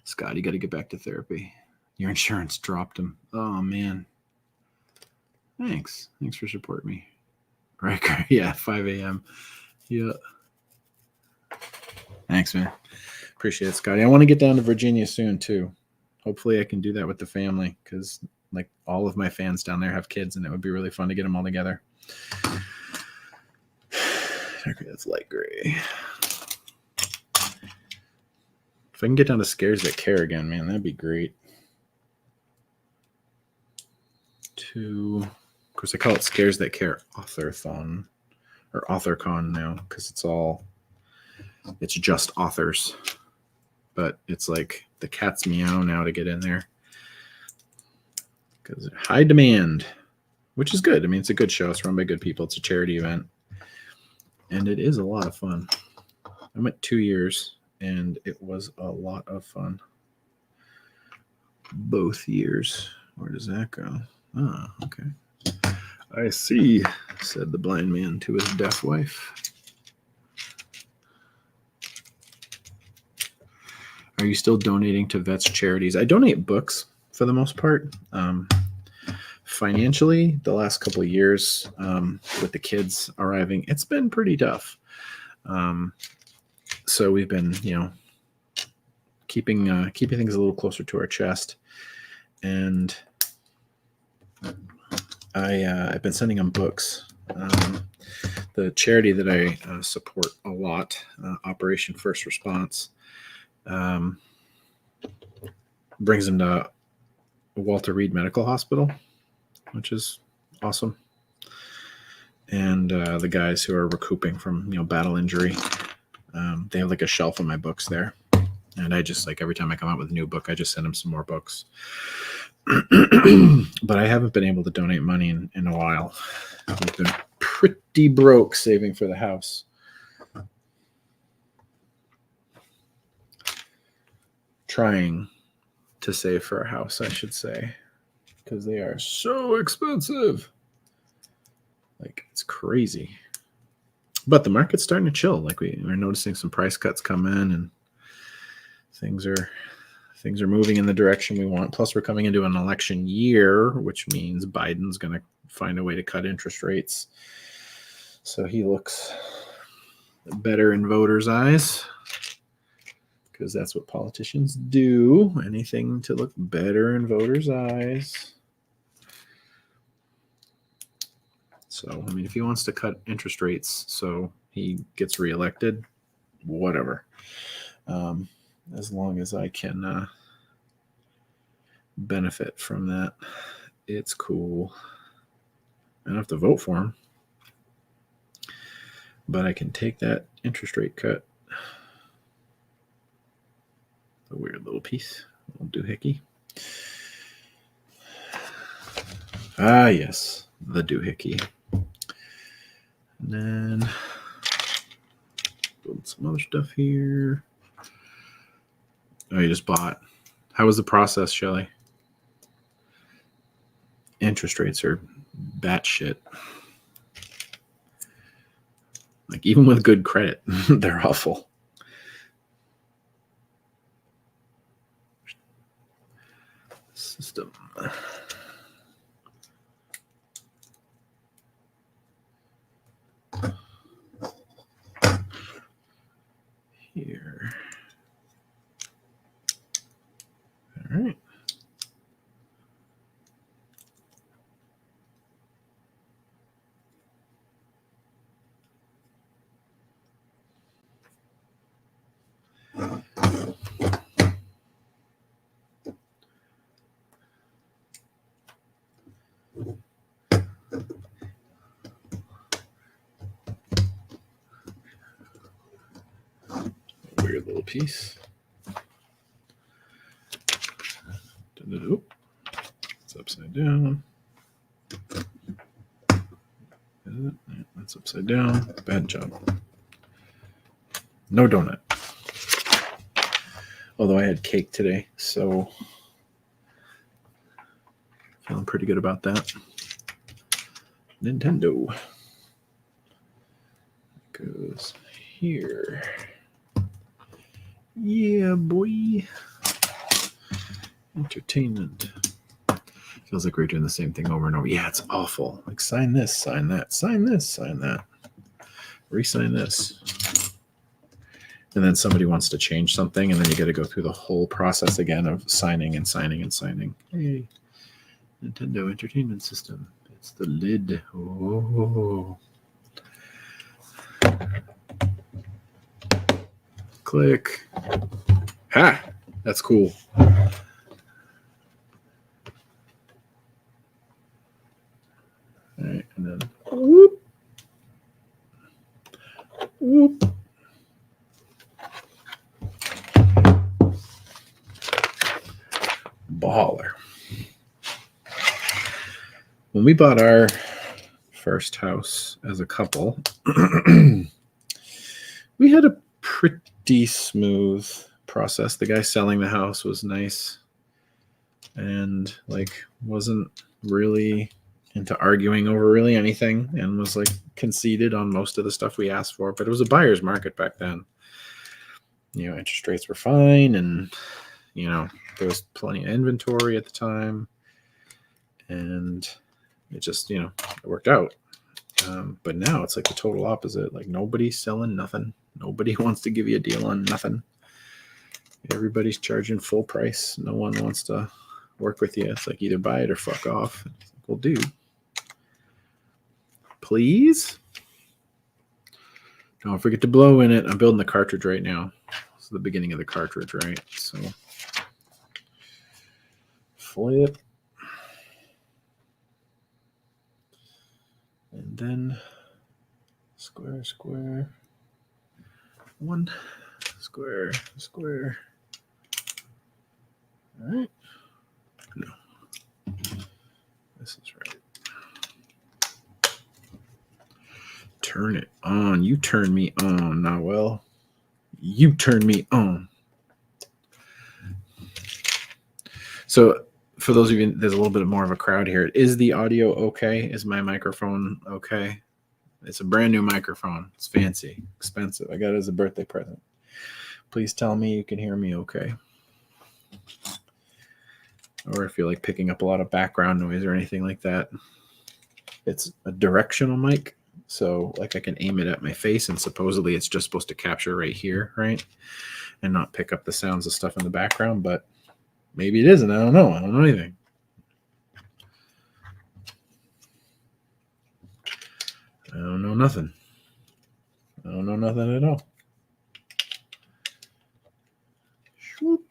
Scott, you got to get back to therapy. Your insurance dropped him. Oh, man. Thanks for supporting me. Right. Yeah, 5 a.m. Yeah. Thanks, man. Appreciate it, Scotty. I want to get down to Virginia soon, too. Hopefully I can do that with the family because, like, all of my fans down there have kids, and it would be really fun to get them all together. Okay, that's light gray. If I can get down to Scares That Care again, man, that'd be great. Of course, I call it Scares That Care Authorthon or AuthorCon now because it's just authors. But it's like the cat's meow now to get in there because high demand, which is good. I mean, it's a good show. It's run by good people. It's a charity event. And it is a lot of fun. I went 2 years, and it was a lot of fun. Both years. Where does that go? Ah, okay. I see, said the blind man to his deaf wife. Are you still donating to vets charities? I donate books for the most part. Financially, the last couple of years with the kids arriving, it's been pretty tough. So we've been, keeping things a little closer to our chest. And I've been sending them books. The charity that I support a lot, Operation First Response, brings them to Walter Reed Medical Hospital, which is awesome. And the guys who are recouping from battle injury, they have like a shelf of my books there. And I just every time I come out with a new book, I just send them some more books. But I haven't been able to donate money in a while. I've been pretty broke saving for the house. Trying to save for a house, I should say, because they are so expensive. It's crazy. But the market's starting to chill. We're noticing some price cuts come in, and things are moving in the direction we want. Plus, we're coming into an election year, which means Biden's going to find a way to cut interest rates. So he looks better in voters' eyes, because that's what politicians do. Anything to look better in voters' eyes. So, I mean, if he wants to cut interest rates so he gets reelected, whatever. As long as I can benefit from that, it's cool. I don't have to vote for him, but I can take that interest rate cut. A weird little piece, a little doohickey. Ah, yes, the doohickey. And then build some other stuff here. Oh, you just bought. How was the process, Shelly? Interest rates are batshit. Even with good credit, they're awful. System. Here. All right. Weird little piece. It's upside down. Upside down. Bad job. No donut. Although I had cake today, so feeling pretty good about that. Nintendo goes here. Yeah, boy. Entertainment. Feels like we're doing the same thing over and over. Yeah, it's awful. Like sign this, sign that, sign this, sign that. Re-sign this. And then somebody wants to change something, and then you got to go through the whole process again of signing and signing and signing. Hey, Nintendo Entertainment System. It's the lid. Oh. Click. Ha! That's cool. All right, and then whoop. Whoop. Baller. When we bought our first house as a couple, we had a pretty smooth process. The guy selling the house was nice and like wasn't really into arguing over really anything and was like conceded on most of the stuff we asked for. But it was a buyer's market back then. You know, interest rates were fine, and you know, there was plenty of inventory at the time, and it just, you know, it worked out. But now it's like the total opposite. Like nobody's selling nothing. Nobody wants to give you a deal on nothing. Everybody's charging full price. No one wants to work with you. It's like either buy it or fuck off. Well, dude, please don't forget to blow in it. I'm building the cartridge right now. It's the beginning of the cartridge, right? So flip. And then square, square. One, square, square. All right. No. This is right. Turn it on. You turn me on, Noel. You turn me on. So for those of you, there's a little bit more of a crowd here. Is the audio okay? Is my microphone okay? It's a brand new microphone. It's fancy, expensive. I got it as a birthday present. Please tell me you can hear me okay. Or if you're like picking up a lot of background noise or anything like that. It's a directional mic. So like I can aim it at my face, and supposedly it's just supposed to capture right here, right? And not pick up the sounds of stuff in the background, but maybe it isn't. I don't know. I don't know anything. I don't know nothing. I don't know nothing at all. Shoop.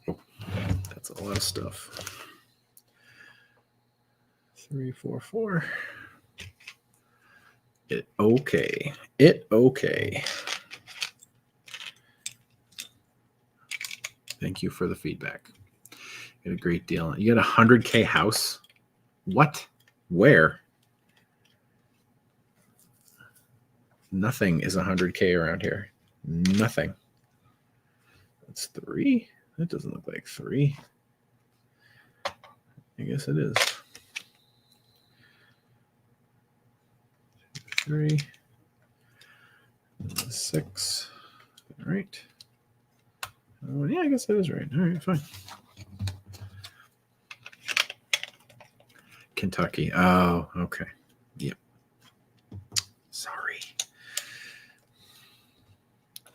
Oh, that's a lot of stuff. 3, 4, 4. It okay. It okay. Thank you for the feedback. You got a great deal. You got a 100K house? What? Where? Nothing is 100K around here. Nothing. That's 3? That doesn't look like 3. I guess it is. 3. 6. All right. Oh, yeah, I guess that is right. All right, fine. Kentucky. Oh, okay. Yep. Sorry.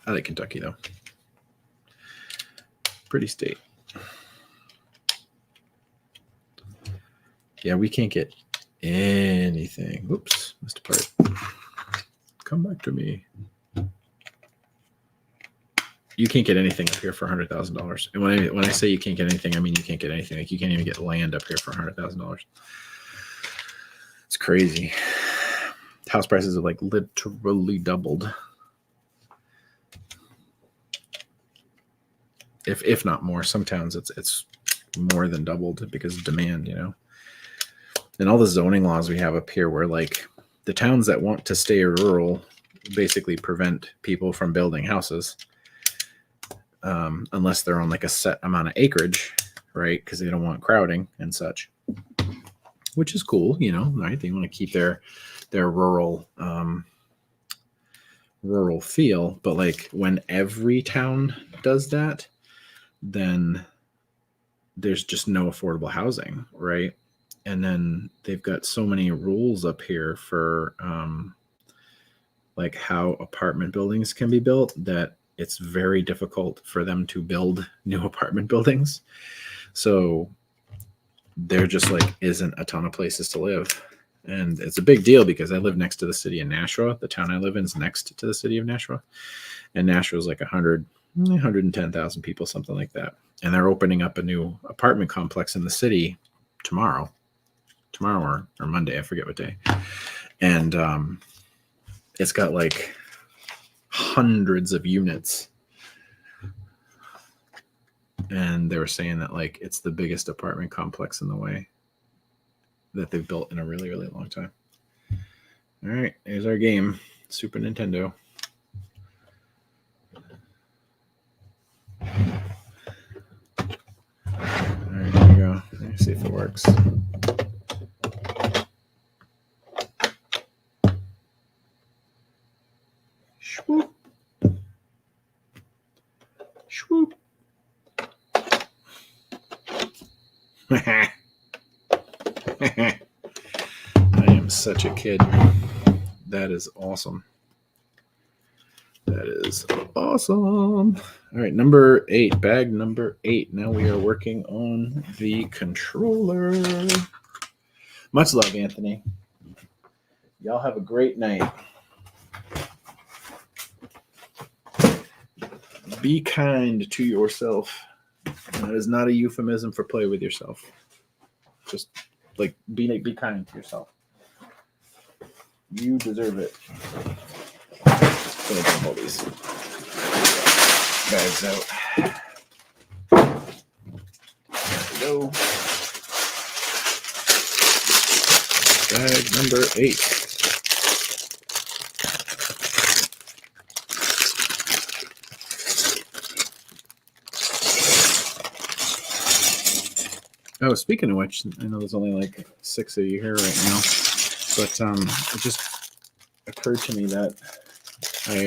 I like Kentucky, though. Pretty state. Yeah, we can't get anything. Oops, missed a part. Come back to me. You can't get anything up here for $100,000. And when I say you can't get anything, I mean you can't get anything. Like you can't even get land up here for $100,000. It's crazy. House prices have like literally doubled, if not more. Some towns it's more than doubled because of demand. You know, And all the zoning laws we have up here, where like the towns that want to stay rural basically prevent people from building houses unless they're on like a set amount of acreage, right? Because they don't want crowding and such, which is cool, you know, right? They want to keep their rural rural feel, but like when every town does that, then there's just no affordable housing, right? And then they've got so many rules up here for like how apartment buildings can be built that it's very difficult for them to build new apartment buildings. So there just like isn't a ton of places to live. And it's a big deal because I live next to the city of Nashua. The town I live in is next to the city of Nashua. And Nashua is like 110,000 people, something like that. And they're opening up a new apartment complex in the city tomorrow or Monday. I forget what day. And it's got like hundreds of units. And they were saying that like it's the biggest apartment complex in the way that they've built in a really, really long time. All right, here's our game, Super Nintendo. All right, here we go. Let me see if it works. Swoop. Swoop. I am such a kid. That is awesome. That is awesome. All right, number 8, bag number 8. Now we are working on the controller. Much love, Anthony. Y'all have a great night. Be kind to yourself. That is not a euphemism for play with yourself. Just like be kind to yourself. You deserve it. I'm gonna dump all these bags out. There we go. Bag number 8. Oh, speaking of which, I know there's only like 6 of you here right now, but it just occurred to me that I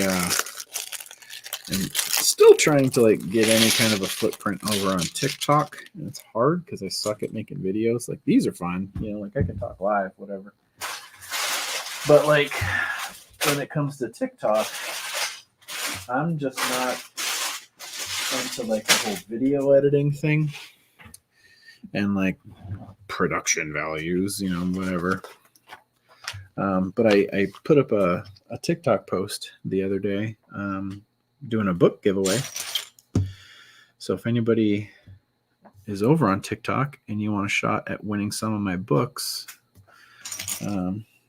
am still trying to like get any kind of a footprint over on TikTok, and it's hard because I suck at making videos. Like these are fun, you know, like I can talk live, whatever. But like when it comes to TikTok, I'm just not into like the whole video editing thing. And like production values, you know, whatever. But I put up a TikTok post the other day doing a book giveaway. So if anybody is over on TikTok and you want a shot at winning some of my books,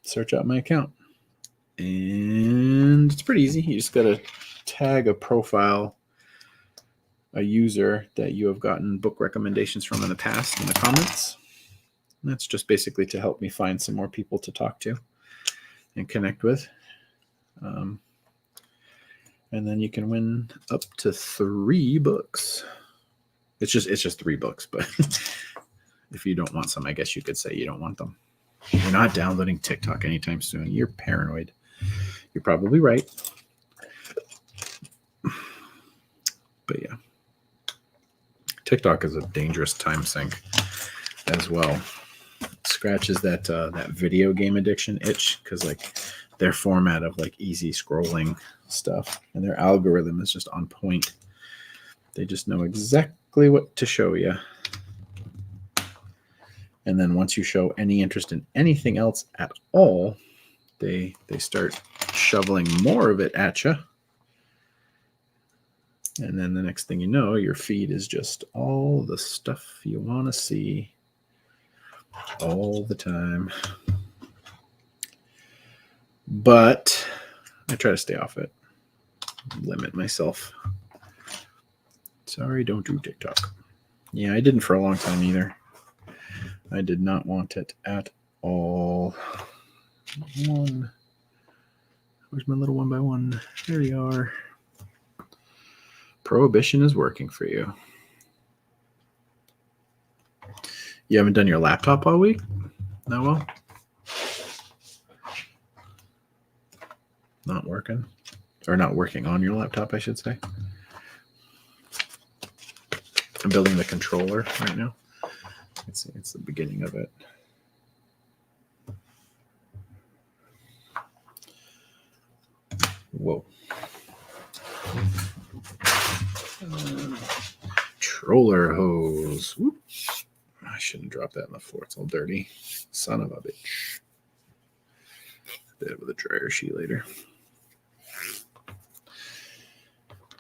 search out my account. And it's pretty easy. You just got to tag a profile, a user that you have gotten book recommendations from in the past in the comments. And that's just basically to help me find some more people to talk to and connect with. And then you can win up to 3 books. It's just 3 books, but if you don't want some, I guess you could say you don't want them. You're not downloading TikTok anytime soon. You're paranoid. You're probably right. But yeah. TikTok is a dangerous time sink as well. It scratches that video game addiction itch because like their format of like easy scrolling stuff and their algorithm is just on point. They just know exactly what to show you. And then once you show any interest in anything else at all, they start shoveling more of it at you. And then the next thing you know, your feed is just all the stuff you want to see all the time. But I try to stay off it, limit myself. Sorry, don't do TikTok. Yeah, I didn't for a long time either. I did not want it at all one. Where's my little 1x1? There you are. Prohibition is working for you. You haven't done your laptop all week? No, well, not working. Or not working on your laptop, I should say. I'm building the controller right now. Let's see, it's the beginning of it. Whoa. Controller hose. Whoop. I shouldn't drop that on the floor. It's all dirty. Son of a bitch. Bit with a dryer sheet later.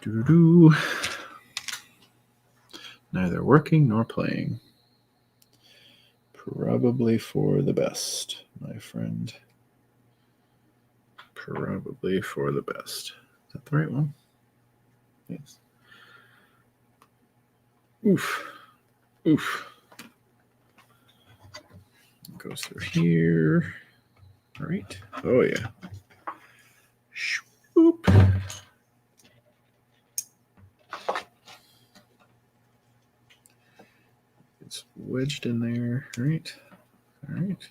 Doo-doo-doo. Neither working nor playing. Probably for the best, my friend. Probably for the best. Is that the right one? Yes. Oof. Oof. Goes through here. All right. Oh, yeah. Swoop. It's wedged in there. All right. All right.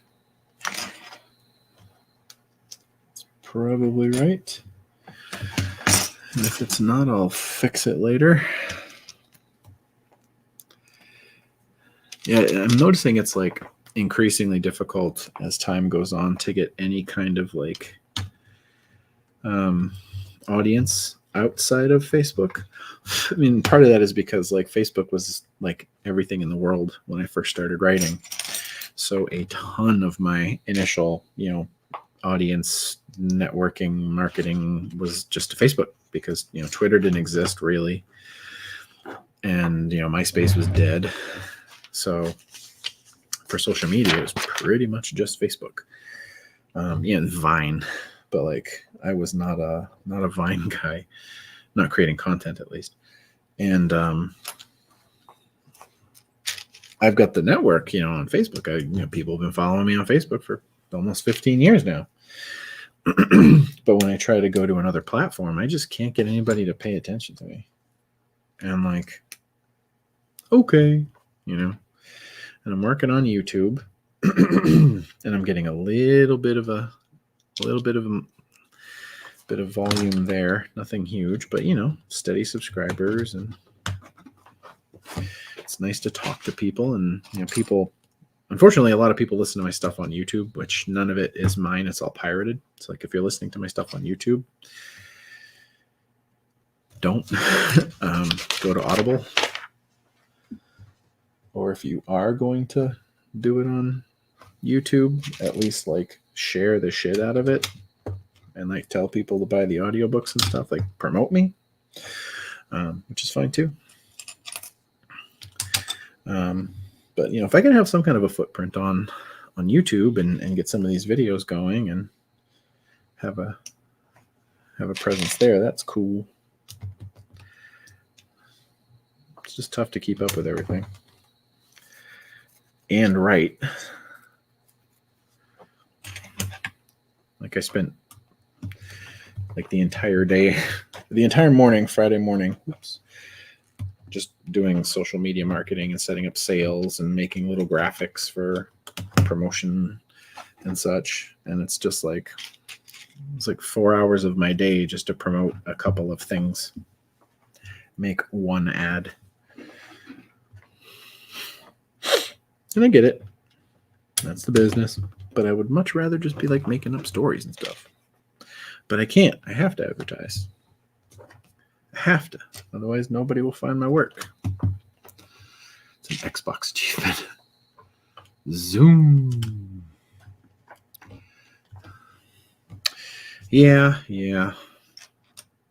It's probably right. And if it's not, I'll fix it later. Yeah, I'm noticing it's like increasingly difficult as time goes on to get any kind of like audience outside of Facebook. I mean, part of that is because like Facebook was like everything in the world when I first started writing. So a ton of my initial, audience networking marketing was just to Facebook because, Twitter didn't exist really. And, MySpace was dead. So for social media, it was pretty much just Facebook. And Vine, but like I was not a Vine guy, not creating content at least. And I've got the network, on Facebook. People have been following me on Facebook for almost 15 years now. But when I try to go to another platform, I just can't get anybody to pay attention to me. And I'm like, okay, and I'm working on YouTube, and I'm getting a little bit of volume there. Nothing huge, but steady subscribers, and it's nice to talk to people. And people, unfortunately, a lot of people listen to my stuff on YouTube, which none of it is mine. It's all pirated. It's like if you're listening to my stuff on YouTube, don't go to Audible. Or if you are going to do it on YouTube, at least like share the shit out of it and like tell people to buy the audiobooks and stuff, like promote me, which is fine too. But if I can have some kind of a footprint on YouTube and get some of these videos going and have a presence there, that's cool. It's just tough to keep up with everything. And write. Like I spent like the entire day, the entire morning, Friday morning, just doing social media marketing and setting up sales and making little graphics for promotion and such. And it's just like, it's like 4 hours of my day just to promote a couple of things, make one ad. And I get it. That's the business. But I would much rather just be like making up stories and stuff. But I can't. I have to advertise. I have to. Otherwise, nobody will find my work. It's an Xbox achievement. Zoom. Yeah.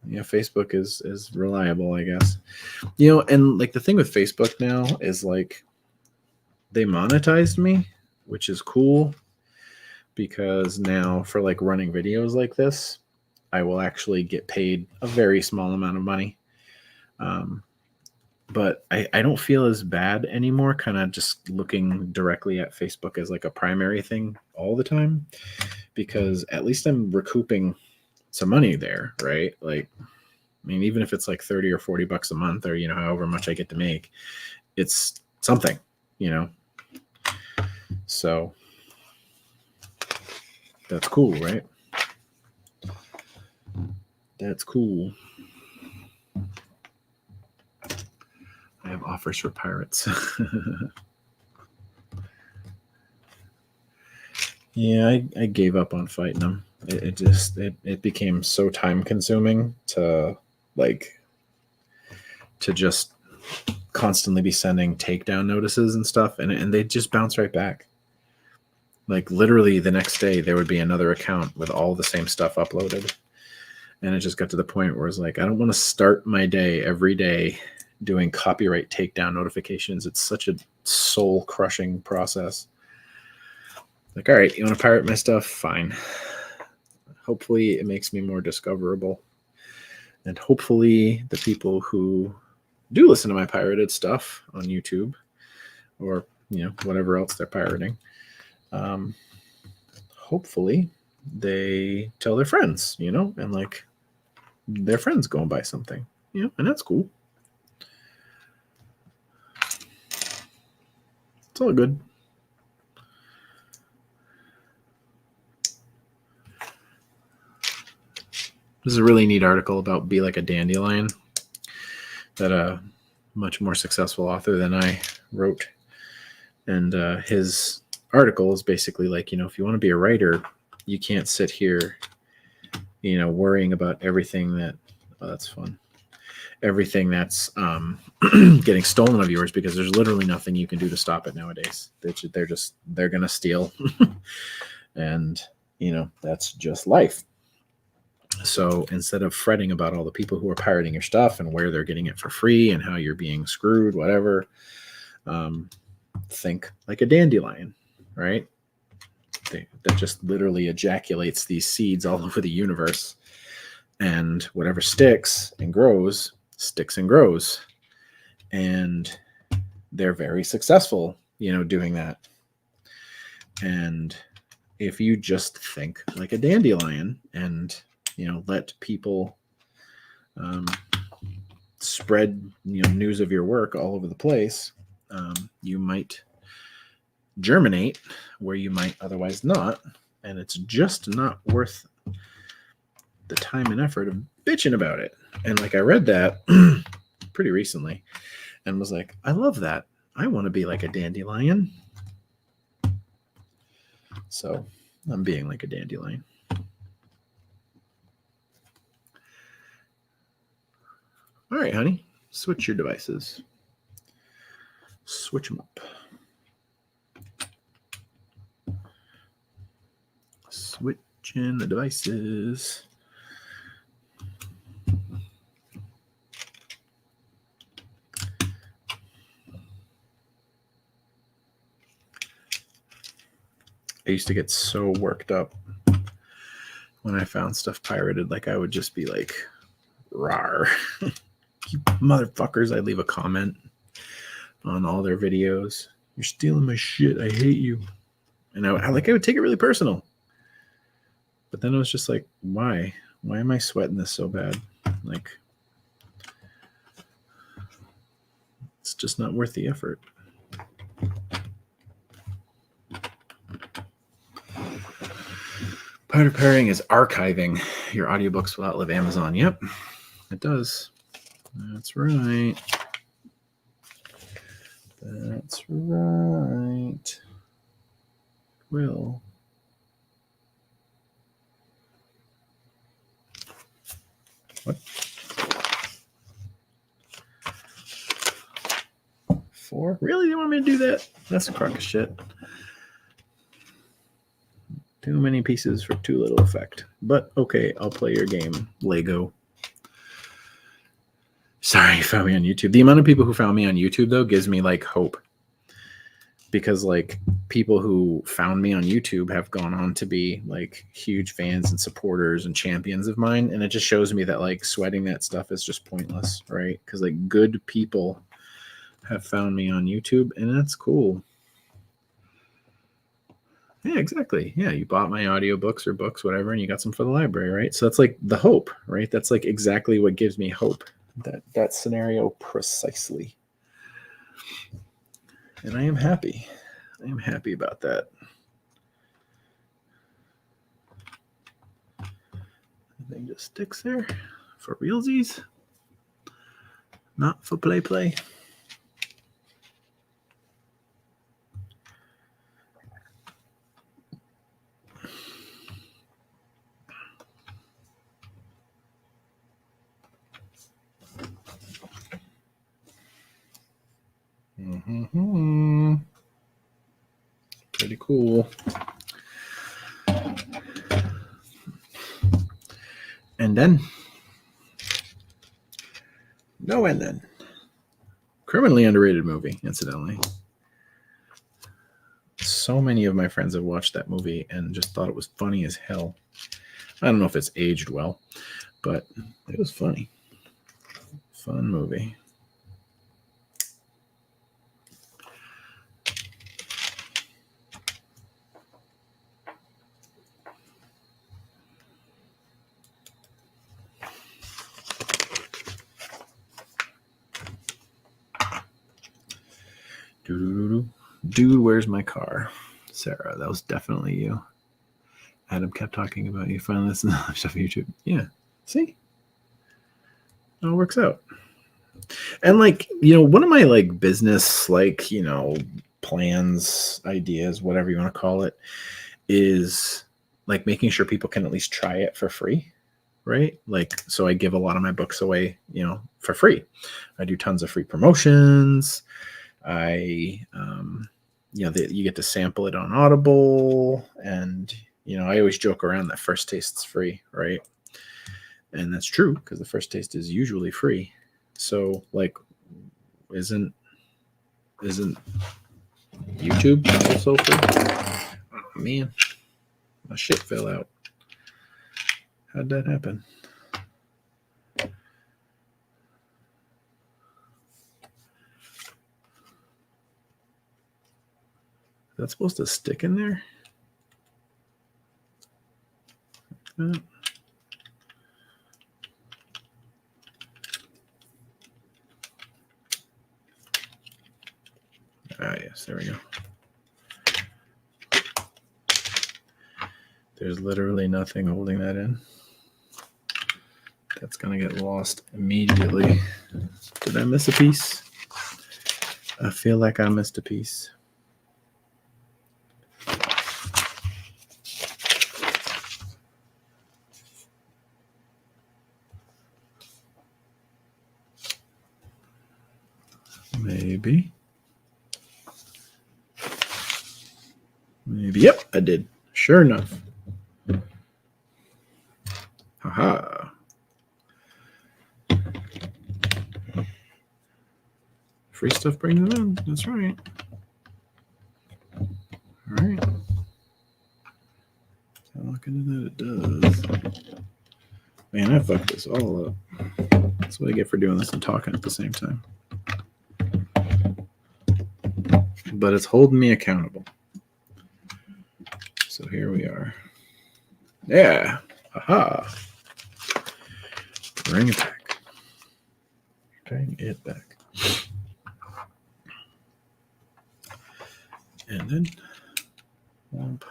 Facebook is reliable, I guess. And like the thing with Facebook now is like they monetized me, which is cool because now for like running videos like this, I will actually get paid a very small amount of money. But I don't feel as bad anymore, kind of just looking directly at Facebook as like a primary thing all the time, because at least I'm recouping some money there, right? Like, I mean, even if it's like 30 or 40 bucks a month, or, you know, however much I get to make, it's something, you know? So that's cool, right? That's cool. I have offers for pirates. Yeah, I gave up on fighting them. It became so time consuming to like to just constantly be sending takedown notices and stuff, and they just bounce right back. Like literally the next day there would be another account with all the same stuff uploaded. And it just got to the point where it's like, I don't want to start my day every day doing copyright takedown notifications. It's such a soul crushing process. Like, all right, you want to pirate my stuff? Fine. Hopefully it makes me more discoverable. And hopefully the people who do listen to my pirated stuff on YouTube, or, you know, whatever else they're pirating, hopefully they tell their friends, you know, and like their friends go and buy something, you know, and that's cool. It's all good. This is a really neat article about Be Like a Dandelion that a much more successful author than I wrote. And his article is basically like, you know, if you want to be a writer, you can't sit here, you know, worrying about everything that, oh, that's fun, everything that's getting stolen of yours, because there's literally nothing you can do to stop it nowadays. They're going to steal. And, you know, that's just life. So instead of fretting about all the people who are pirating your stuff and where they're getting it for free and how you're being screwed, whatever, think like a dandelion, right? That just literally ejaculates these seeds all over the universe. And whatever sticks and grows, sticks and grows. And they're very successful, you know, doing that. And if you just think like a dandelion and, you know, let people spread, you know, news of your work all over the place, you might germinate where you might otherwise not. And it's just not worth the time and effort of bitching about it. And like, I read that pretty recently and was like, I love that. I want to be like a dandelion. So I'm being like a dandelion. All right, honey, switch your devices. Switch them up. Switching the devices. I used to get so worked up when I found stuff pirated. Like, I would just be like, rawr. You motherfuckers. I'd leave a comment on all their videos. You're stealing my shit. I hate you. And I would take it really personal. But then it was just like, why? Why am I sweating this so bad? Like, it's just not worth the effort. Pirate pairing is archiving your audiobooks will outlive Amazon. Yep, it does. That's right. That's right. Will. What? 4? Really? You want me to do that? That's a crock of shit. Too many pieces for too little effect. But okay, I'll play your game, Lego. Sorry, you found me on YouTube. The amount of people who found me on YouTube, though, gives me, like, hope. Because, like, people who found me on YouTube have gone on to be, like, huge fans and supporters and champions of mine. And it just shows me that, like, sweating that stuff is just pointless, right? Because, like, good people have found me on YouTube, and that's cool. Yeah, exactly. Yeah, you bought my audiobooks or books, whatever, and you got some for the library, right? So that's like the hope, right? That's like exactly what gives me hope. That scenario precisely. And I am happy. I am happy about that. The thing just sticks there for realsies, not for play. Mm-hmm. Pretty cool. And then, criminally underrated movie, incidentally. So many of my friends have watched that movie and just thought it was funny as hell. I don't know if it's aged well, but it was funny. Fun movie. Dude, where's my car? Sarah, that was definitely you. Adam kept talking about you finally listening to stuff on YouTube. Yeah. See? It all works out. And like, one of my like business, like, plans, ideas, whatever you want to call it, is like making sure people can at least try it for free. Right? Like, so I give a lot of my books away, for free. I do tons of free promotions. You get to sample it on Audible, and I always joke around that first taste's free, right? And that's true because the first taste is usually free. So like, isn't YouTube also free? Oh man, my shit fell out. How'd that happen? Is that supposed to stick in there? Yes, there we go. There's literally nothing holding that in. That's going to get lost immediately. Did I miss a piece? I feel like I missed a piece. Maybe. Yep, I did. Sure enough. Haha. Free stuff brings them in. That's right. All right. Looking at that, it does. Man, I fucked this all up. That's what I get for doing this and talking at the same time. But it's holding me accountable. So here we are. Yeah. Aha. Bring it back. Bring it back. And then womp.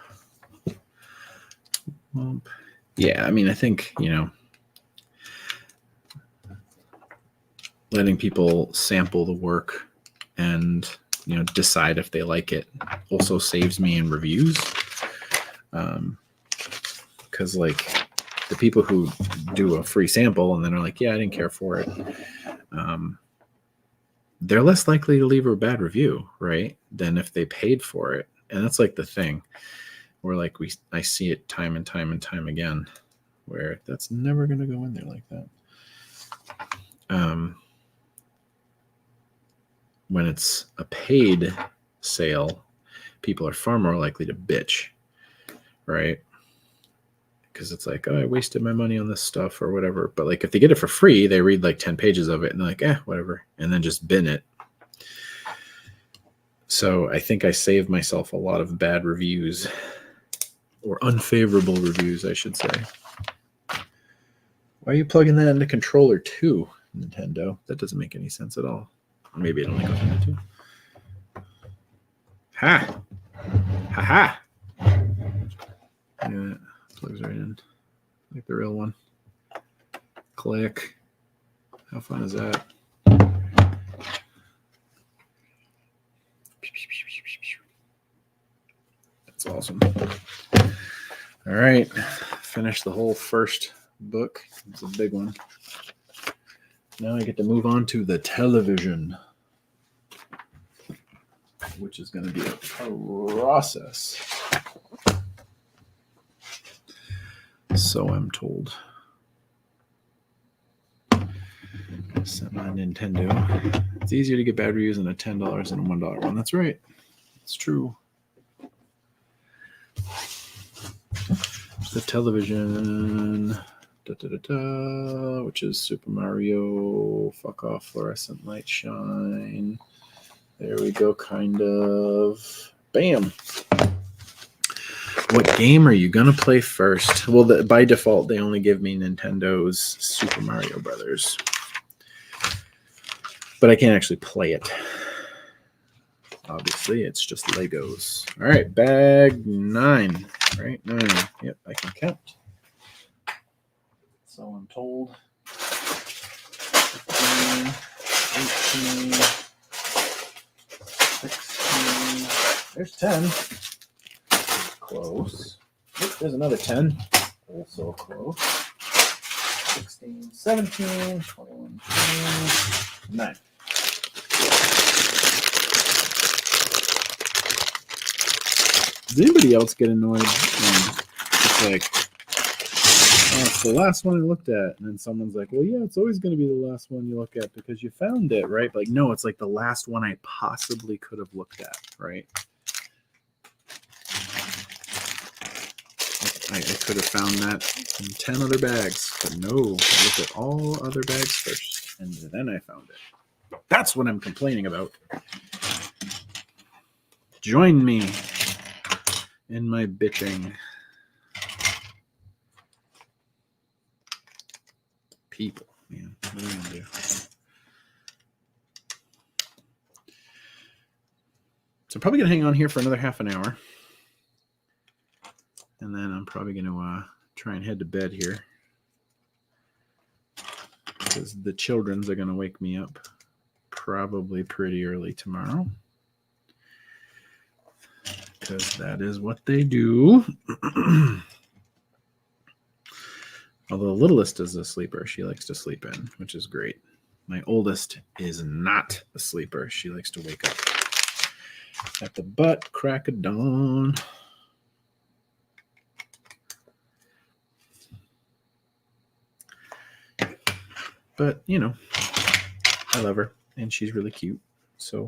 Womp. Yeah, I mean, I think, letting people sample the work and, decide if they like it also saves me in reviews. Because like the people who do a free sample and then are like, yeah, I didn't care for it. They're less likely to leave a bad review, right? Than if they paid for it. And that's like the thing where like I see it time and time and time again, where that's never going to go in there like that. When it's a paid sale, people are far more likely to bitch, right? Because it's like, oh, I wasted my money on this stuff or whatever. But like if they get it for free, they read like 10 pages of it and they're like, whatever, and then just bin it. So I think I saved myself a lot of bad reviews, or unfavorable reviews, I should say. Why are you plugging that into controller 2, Nintendo? That doesn't make any sense at all. Maybe it only goes into 2. Ha! Ha ha! Yeah, plugs right in. Like the real one. Click. How fun is that? That's awesome. All right. Finished the whole first book. It's a big one. Now I get to move on to the television, which is going to be a process. So I'm told. Sent my Nintendo. It's easier to get bad reviews than a $10 and a $1 one. That's right. It's true. The television, which is Super Mario, fuck off, fluorescent light shine. There we go, kind of. Bam. What game are you going to play first? Well, by default, they only give me Nintendo's Super Mario Brothers. But I can't actually play it. Obviously, it's just Legos. All right, bag 9. Right? 9. Yep, I can count. So I'm told. 15, 18, 16. There's 10. Close. Oop, there's another 10. Also close. 16, 17, 21, 9. Does anybody else get annoyed? It's like, oh, it's the last one I looked at. And then someone's like, well, yeah, it's always going to be the last one you look at because you found it, right? Like, no, it's like the last one I possibly could have looked at, right? I could have found that in 10 other bags, but no, I looked at all other bags first, and then I found it. That's what I'm complaining about. Join me in my bitching. People, man, what are we gonna do? So I'm probably gonna hang on here for another half an hour. And then I'm probably going to try and head to bed here. Because the children's are going to wake me up probably pretty early tomorrow. Because that is what they do. Although the littlest is a sleeper. She likes to sleep in, which is great. My oldest is not a sleeper. She likes to wake up at the butt crack of dawn. But, you know, I love her, and she's really cute. So,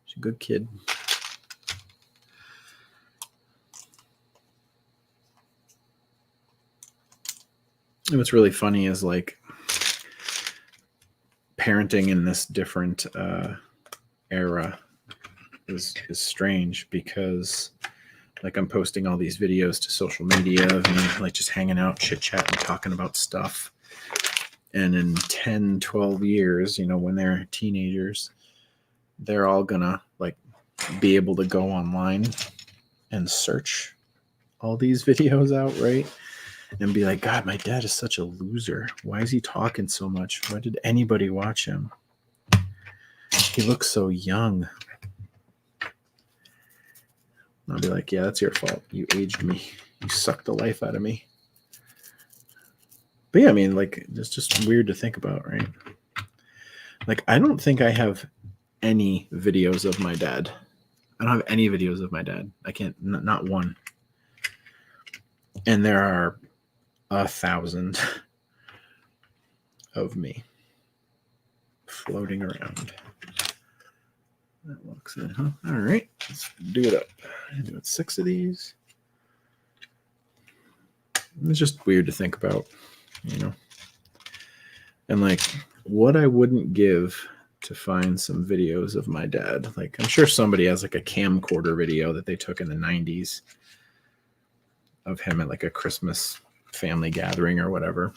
she's a good kid. And what's really funny is, like, parenting in this different era is strange because, like, I'm posting all these videos to social media of me, like, just hanging out, chit-chatting, talking about stuff. And in 10, 12 years, you know, when they're teenagers, they're all gonna like be able to go online and search all these videos out, right? And be like, God, my dad is such a loser. Why is he talking so much? Why did anybody watch him? He looks so young. And I'll be like, yeah, that's your fault. You aged me. You sucked the life out of me. But yeah, I mean, like, it's just weird to think about, right? Like, I don't think I have any videos of my dad. I don't have any videos of my dad. I can't, not one. And there are 1,000 of me floating around. That walks in, huh? All right, let's do it up. Do it 6 of these. It's just weird to think about, you know. And like, what I wouldn't give to find some videos of my dad. Like, I'm sure somebody has like a camcorder video that they took in the 90s of him at like a Christmas family gathering or whatever.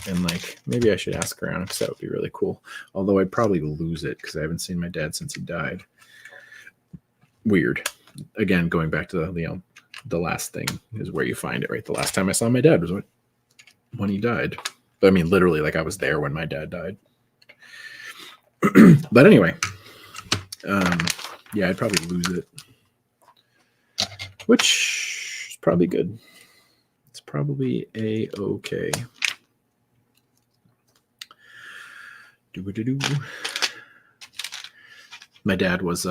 And like, maybe I should ask around because that would be really cool. Although I'd probably lose it because I haven't seen my dad since he died. Weird. Again, going back to the last thing is where you find it, right? The last time I saw my dad was when he died. But I mean, literally, like I was there when my dad died. But anyway, yeah, I'd probably lose it, which is probably good. It's probably a-okay. My dad was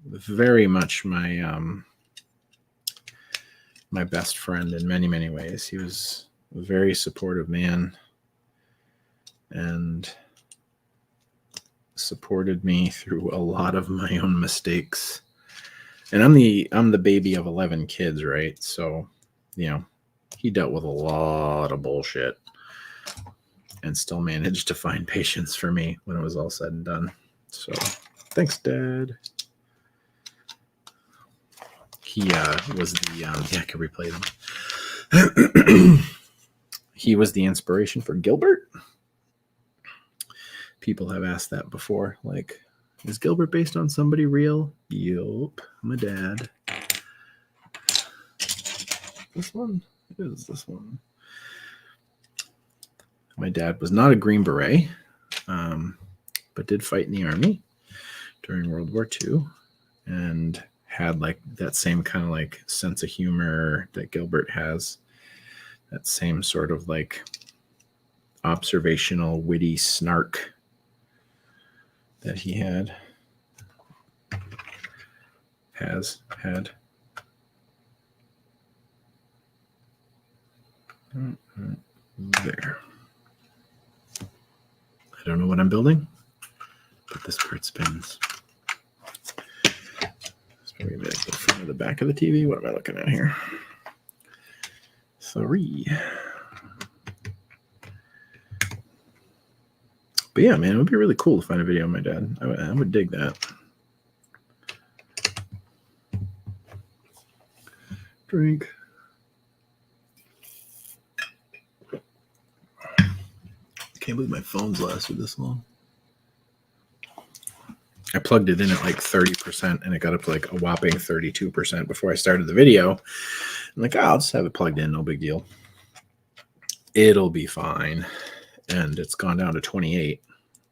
very much my my best friend in many, many ways. He was a very supportive man and supported me through a lot of my own mistakes. And I'm the baby of 11 kids, right? So, you know, he dealt with a lot of bullshit and still managed to find patience for me when it was all said and done. So, thanks, Dad. He was the yeah, I could replay them. He was the inspiration for Gilbert. People have asked that before. Like, is Gilbert based on somebody real? Yup, my dad. This one? It is this one. My dad was not a Green Beret, but did fight in the Army during World War II and had like that same kind of like sense of humor that Gilbert has. That same sort of like observational, witty snark that he had. There. I don't know what I'm building, but this part spins. Maybe like the front or the back of the TV. What am I looking at here? 3. But yeah, man, it would be really cool to find a video of my dad. I would dig that. Drink. Can't believe my phone's lasted this long. I plugged it in at like 30% and it got up to like a whopping 32% before I started the video. I'm like, I'll just have it plugged in, no big deal. It'll be fine. And it's gone down to 28,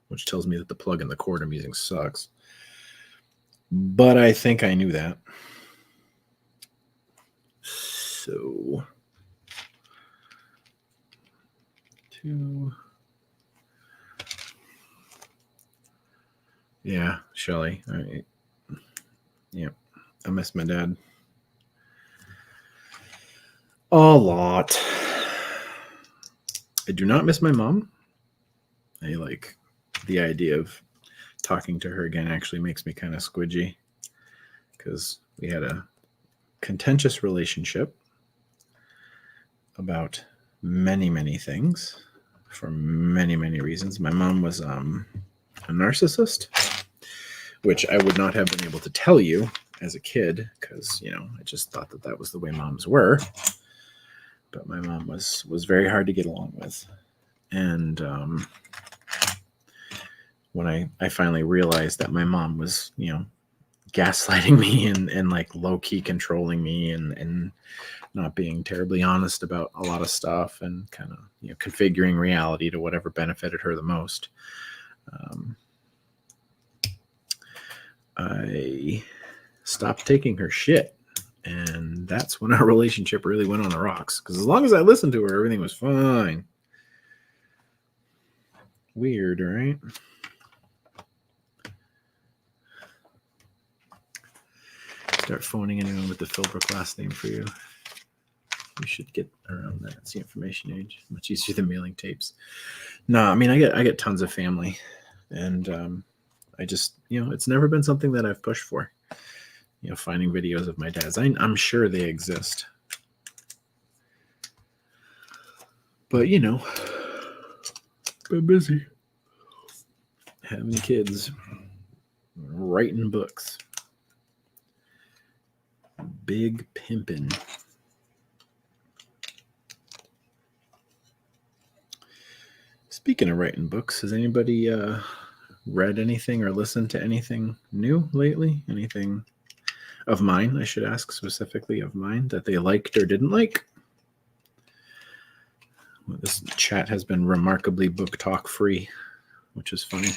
which tells me that the plug in the cord I'm using sucks. But I think I knew that. So, 2. Yeah, Shelly. All right. Yeah, I miss my dad a lot. I do not miss my mom. I like the idea of talking to her again actually makes me kind of squidgy because we had a contentious relationship about many, many things for many, many reasons. My mom was a narcissist, which I would not have been able to tell you as a kid because, you know, I just thought that that was the way moms were. But my mom was very hard to get along with. And when I finally realized that my mom was, you know, gaslighting me and like low-key controlling me and not being terribly honest about a lot of stuff and kind of, you know, configuring reality to whatever benefited her the most. I stopped taking her shit. And that's when our relationship really went on the rocks. Because as long as I listened to her, everything was fine. Weird, right? Start phoning anyone with the Philbrook last name for you. You should get around that. It's the information age. Much easier than mailing tapes. No, I mean, I get tons of family. And I just, you know, it's never been something that I've pushed for. You know, finding videos of my dad's. I'm sure they exist. But, you know, been busy. having kids, writing books, big pimpin'. Speaking of writing books, has anybody read anything or listened to anything new lately? Anything of mine, I should ask specifically of mine, that they liked or didn't like? Well, this chat has been remarkably book talk free, which is funny.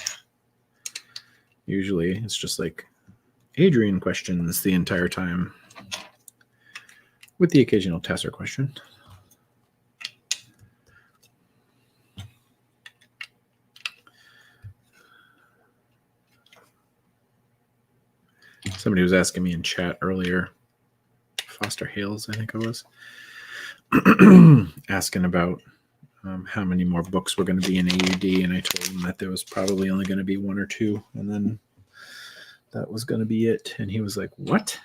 Usually it's just like Adrian questions the entire time, with the occasional Tesser question. Somebody was asking me in chat earlier, Foster Hales, I think it was, asking about how many more books were going to be in AUD, and I told him that there was probably only going to be one or two, and then that was going to be it. And he was like, what?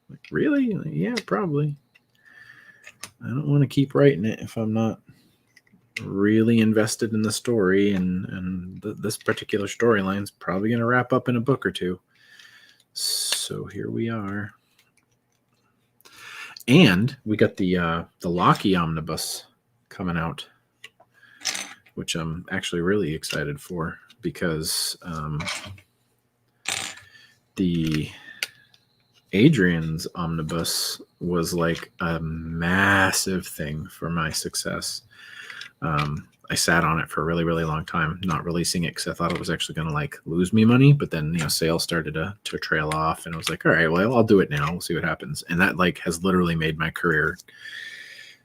Like, really? Like, yeah, probably. I don't want to keep writing it if I'm not really invested in the story, and this particular storyline is probably going to wrap up in a book or two. So here we are. And we got the Locky omnibus coming out, which I'm actually really excited for, because the Adrian's omnibus was like a massive thing for my success. I sat on it for a really, really long time, not releasing it because I thought it was actually going to like lose me money. But then, sales started to trail off, and I was like, all right, well, I'll do it now. We'll see what happens. And that like has literally made my career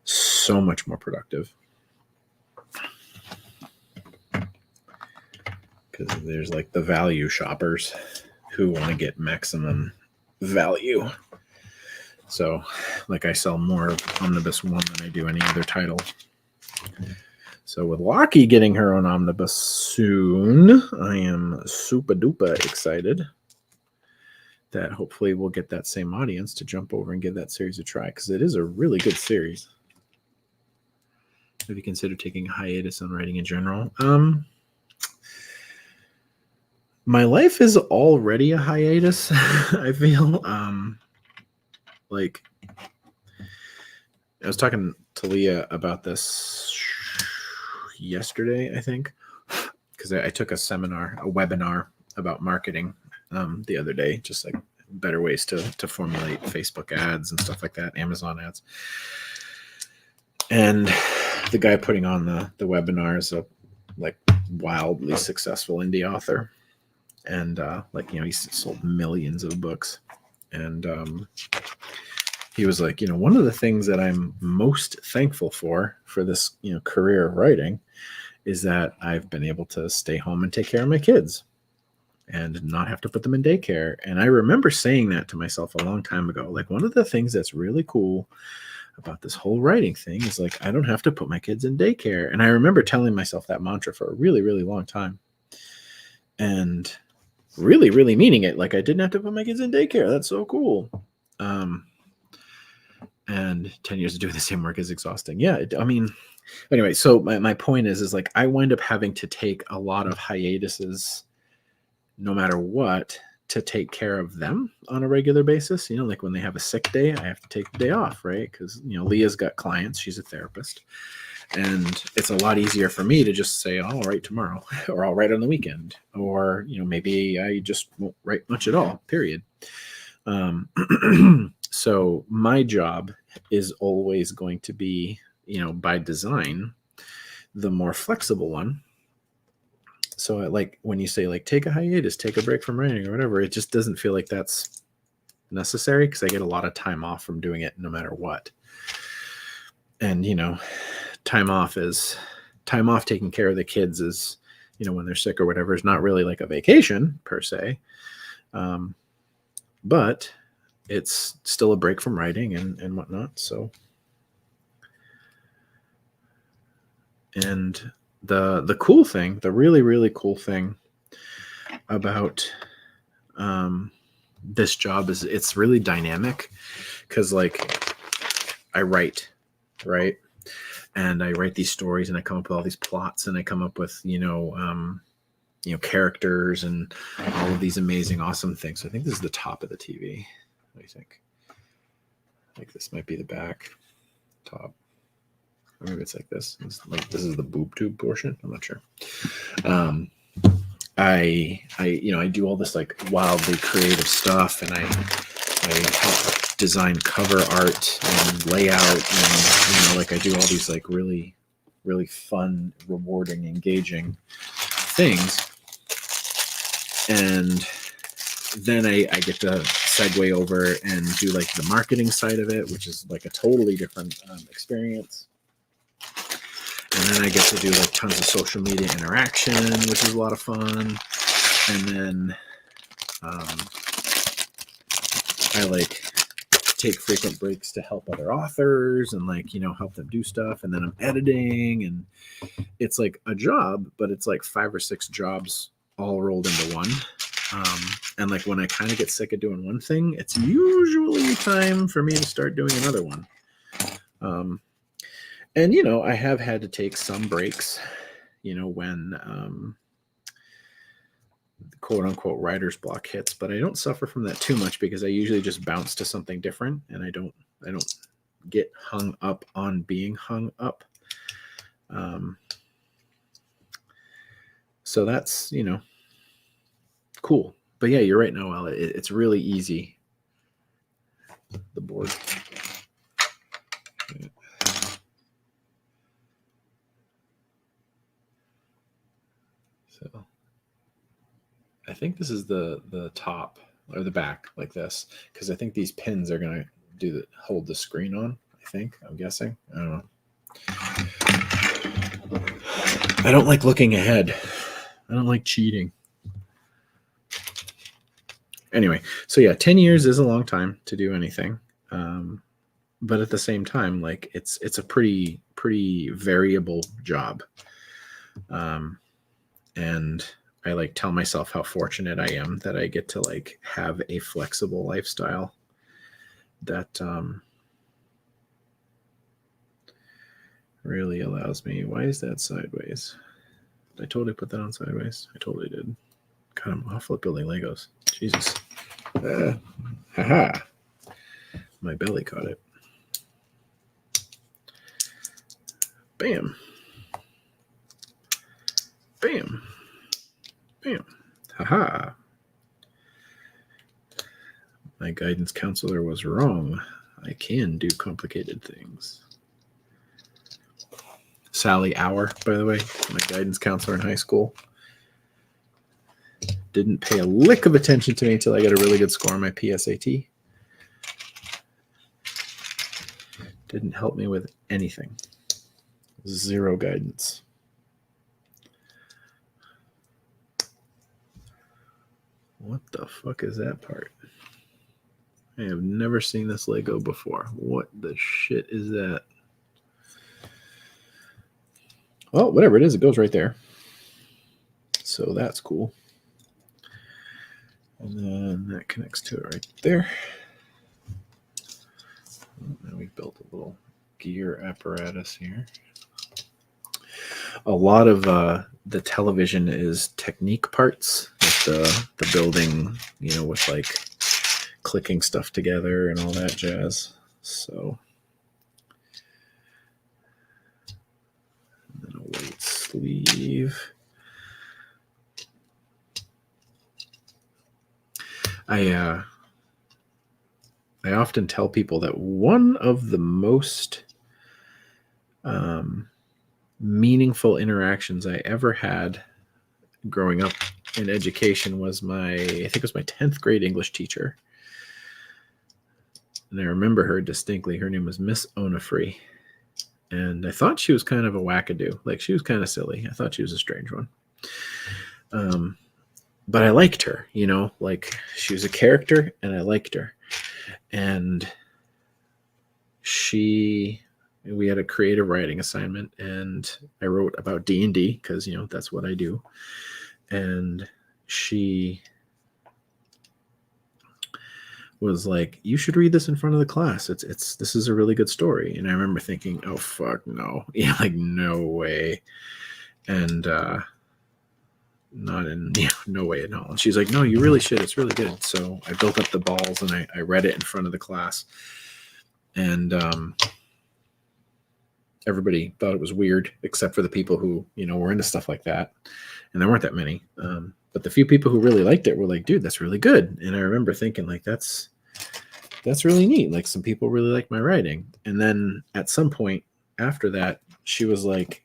so much more productive. Because there's like the value shoppers who want to get maximum value. So like I sell more Omnibus 1 than I do any other title. So with Locky getting her own omnibus soon, I am super duper excited that hopefully we'll get that same audience to jump over and give that series a try, because it is a really good series. Have you considered taking a hiatus on writing in general? My life is already a hiatus. I feel like I was talking to Leah about this yesterday, I think, because I took a webinar about marketing the other day, just like better ways to formulate Facebook ads and stuff like that, Amazon ads. And the guy putting on the webinar is a like wildly successful indie author, and he's sold millions of books. And he was like, one of the things that I'm most thankful for this, career of writing is that I've been able to stay home and take care of my kids and not have to put them in daycare. And I remember saying that to myself a long time ago. Like, one of the things that's really cool about this whole writing thing is like, I don't have to put my kids in daycare. And I remember telling myself that mantra for a really, really long time. And really, really meaning it. Like, I didn't have to put my kids in daycare. That's so cool. And 10 years of doing the same work is exhausting. Yeah. Anyway, so my point is like, I wind up having to take a lot of hiatuses no matter what to take care of them on a regular basis. Like when they have a sick day, I have to take the day off, right? Because, Leah's got clients. She's a therapist. And it's a lot easier for me to just say, I'll write tomorrow, or I'll write on the weekend, or, maybe I just won't write much at all, period. So my job is always going to be, by design, the more flexible one. So like when you say like, take a hiatus, take a break from writing or whatever, it just doesn't feel like that's necessary, because I get a lot of time off from doing it no matter what. And, time off taking care of the kids is, when they're sick or whatever, is not really like a vacation per se. But it's still a break from writing and whatnot. So, and the cool thing, the really, really cool thing about this job is it's really dynamic, because like I write, right? And I write these stories and I come up with all these plots, and I come up with, characters and all of these amazing, awesome things. So I think this is the top of the TV. What do you think? Like this might be the back top. Or maybe it's like this. This is the boob tube portion. I'm not sure. I do all this like wildly creative stuff, and I help design cover art and layout, and like I do all these like really, really fun, rewarding, engaging things. And then I get to segue over and do like the marketing side of it, which is like a totally different experience. And then I get to do like tons of social media interaction, which is a lot of fun. And then I like take frequent breaks to help other authors and like, help them do stuff. And then I'm editing, and it's like a job, but it's like 5 or 6 jobs all rolled into one. And like when I kind of get sick of doing one thing, it's usually time for me to start doing another one. And, I have had to take some breaks, when the quote unquote writer's block hits, but I don't suffer from that too much because I usually just bounce to something different, and I don't get hung up on being hung up. So that's, cool. But yeah, you're right, Noel. It's really easy. The board. So I think this is the top or the back like this, because I think these pins are going to hold the screen on. I'm guessing. I don't know. I don't like looking ahead. I don't like cheating. Anyway, so yeah, 10 years is a long time to do anything. But at the same time, like it's a pretty variable job. And I like tell myself how fortunate I am that I get to like have a flexible lifestyle that really allows me. Why is that sideways? Did I totally put that on sideways? I totally did. God, I'm awful at building Legos. Jesus. Haha. My belly caught it. Bam. Bam. Bam. Haha. My guidance counselor was wrong. I can do complicated things. Sally Hour, by the way, my guidance counselor in high school, didn't pay a lick of attention to me until I got a really good score on my PSAT. Didn't help me with anything. 0 guidance. What the fuck is that part? I have never seen this Lego before. What the shit is that? Well, whatever it is, it goes right there. So that's cool. And then that connects to it right there. Now we've built a little gear apparatus here. A lot of the television is technique parts, like the building, with like clicking stuff together and all that jazz. So, and then a white sleeve. I often tell people that one of the most meaningful interactions I ever had growing up in education was I think it was my 10th grade English teacher. And I remember her distinctly. Her name was Miss Onafree. And I thought she was kind of a wackadoo. Like, she was kind of silly. I thought she was a strange one. But I liked her, like she was a character and I liked her. And we had a creative writing assignment, and I wrote about D&D because, that's what I do. And she was like, you should read this in front of the class. This is a really good story. And I remember thinking, oh, fuck no. Yeah, like, no way. And not in no way at all. And she's like, no, you really should. It's really good. So I built up the balls and I read it in front of the class. And everybody thought it was weird, except for the people who, were into stuff like that. And there weren't that many. But the few people who really liked it were like, dude, that's really good. And I remember thinking, like, that's really neat. Like, some people really like my writing. And then at some point after that, she was like,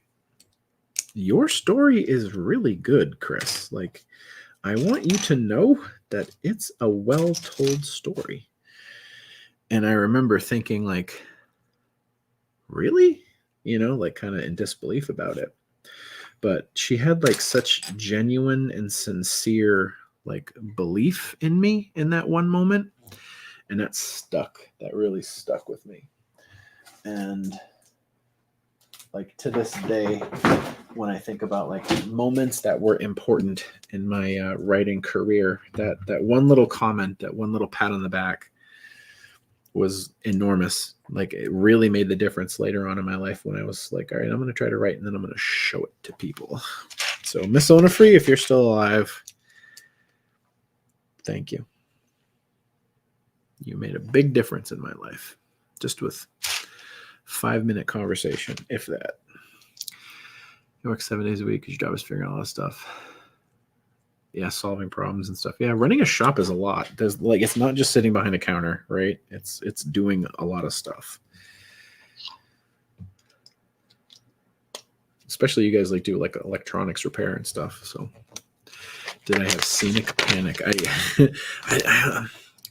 your story is really good, Chris. Like, I want you to know that it's a well-told story. And I remember thinking, like, really? Like, kind of in disbelief about it. But she had like such genuine and sincere like belief in me in that one moment. And that stuck. That really stuck with me. And like to this day, when I think about like moments that were important in my writing career, that one little comment, that one little pat on the back was enormous. Like, it really made the difference later on in my life when I was like, all right, I'm going to try to write and then I'm going to show it to people. So Miss Onifree, if you're still alive, thank you. You made a big difference in my life, just with 5-minute conversation, if that. You work 7 days a week because your job is figuring out all that stuff. Yeah, solving problems and stuff. Yeah, running a shop is a lot. There's like, it's not just sitting behind a counter, right? It's doing a lot of stuff. Especially you guys like do like electronics repair and stuff. So did I have scenic panic?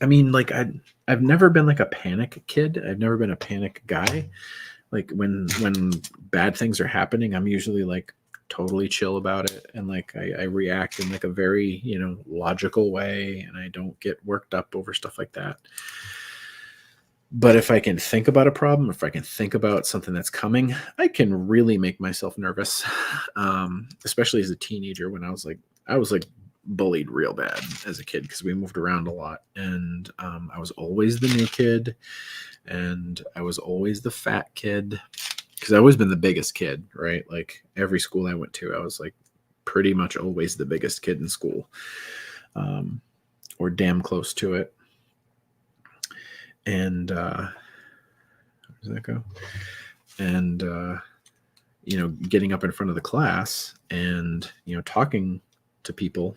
I mean, like, I've never been like a panic kid. I've never been a panic guy. Like, when bad things are happening, I'm usually like totally chill about it, and like I react in like a very logical way, and I don't get worked up over stuff like that. But if I can think about a problem, if I can think about something that's coming, I can really make myself nervous. Especially as a teenager, when I was like bullied real bad as a kid because we moved around a lot, and I was always the new kid, and I was always the fat kid because I've always been the biggest kid, right? Like, every school I went to, I was like pretty much always the biggest kid in school, or damn close to it. And where does that go? And getting up in front of the class and talking to people,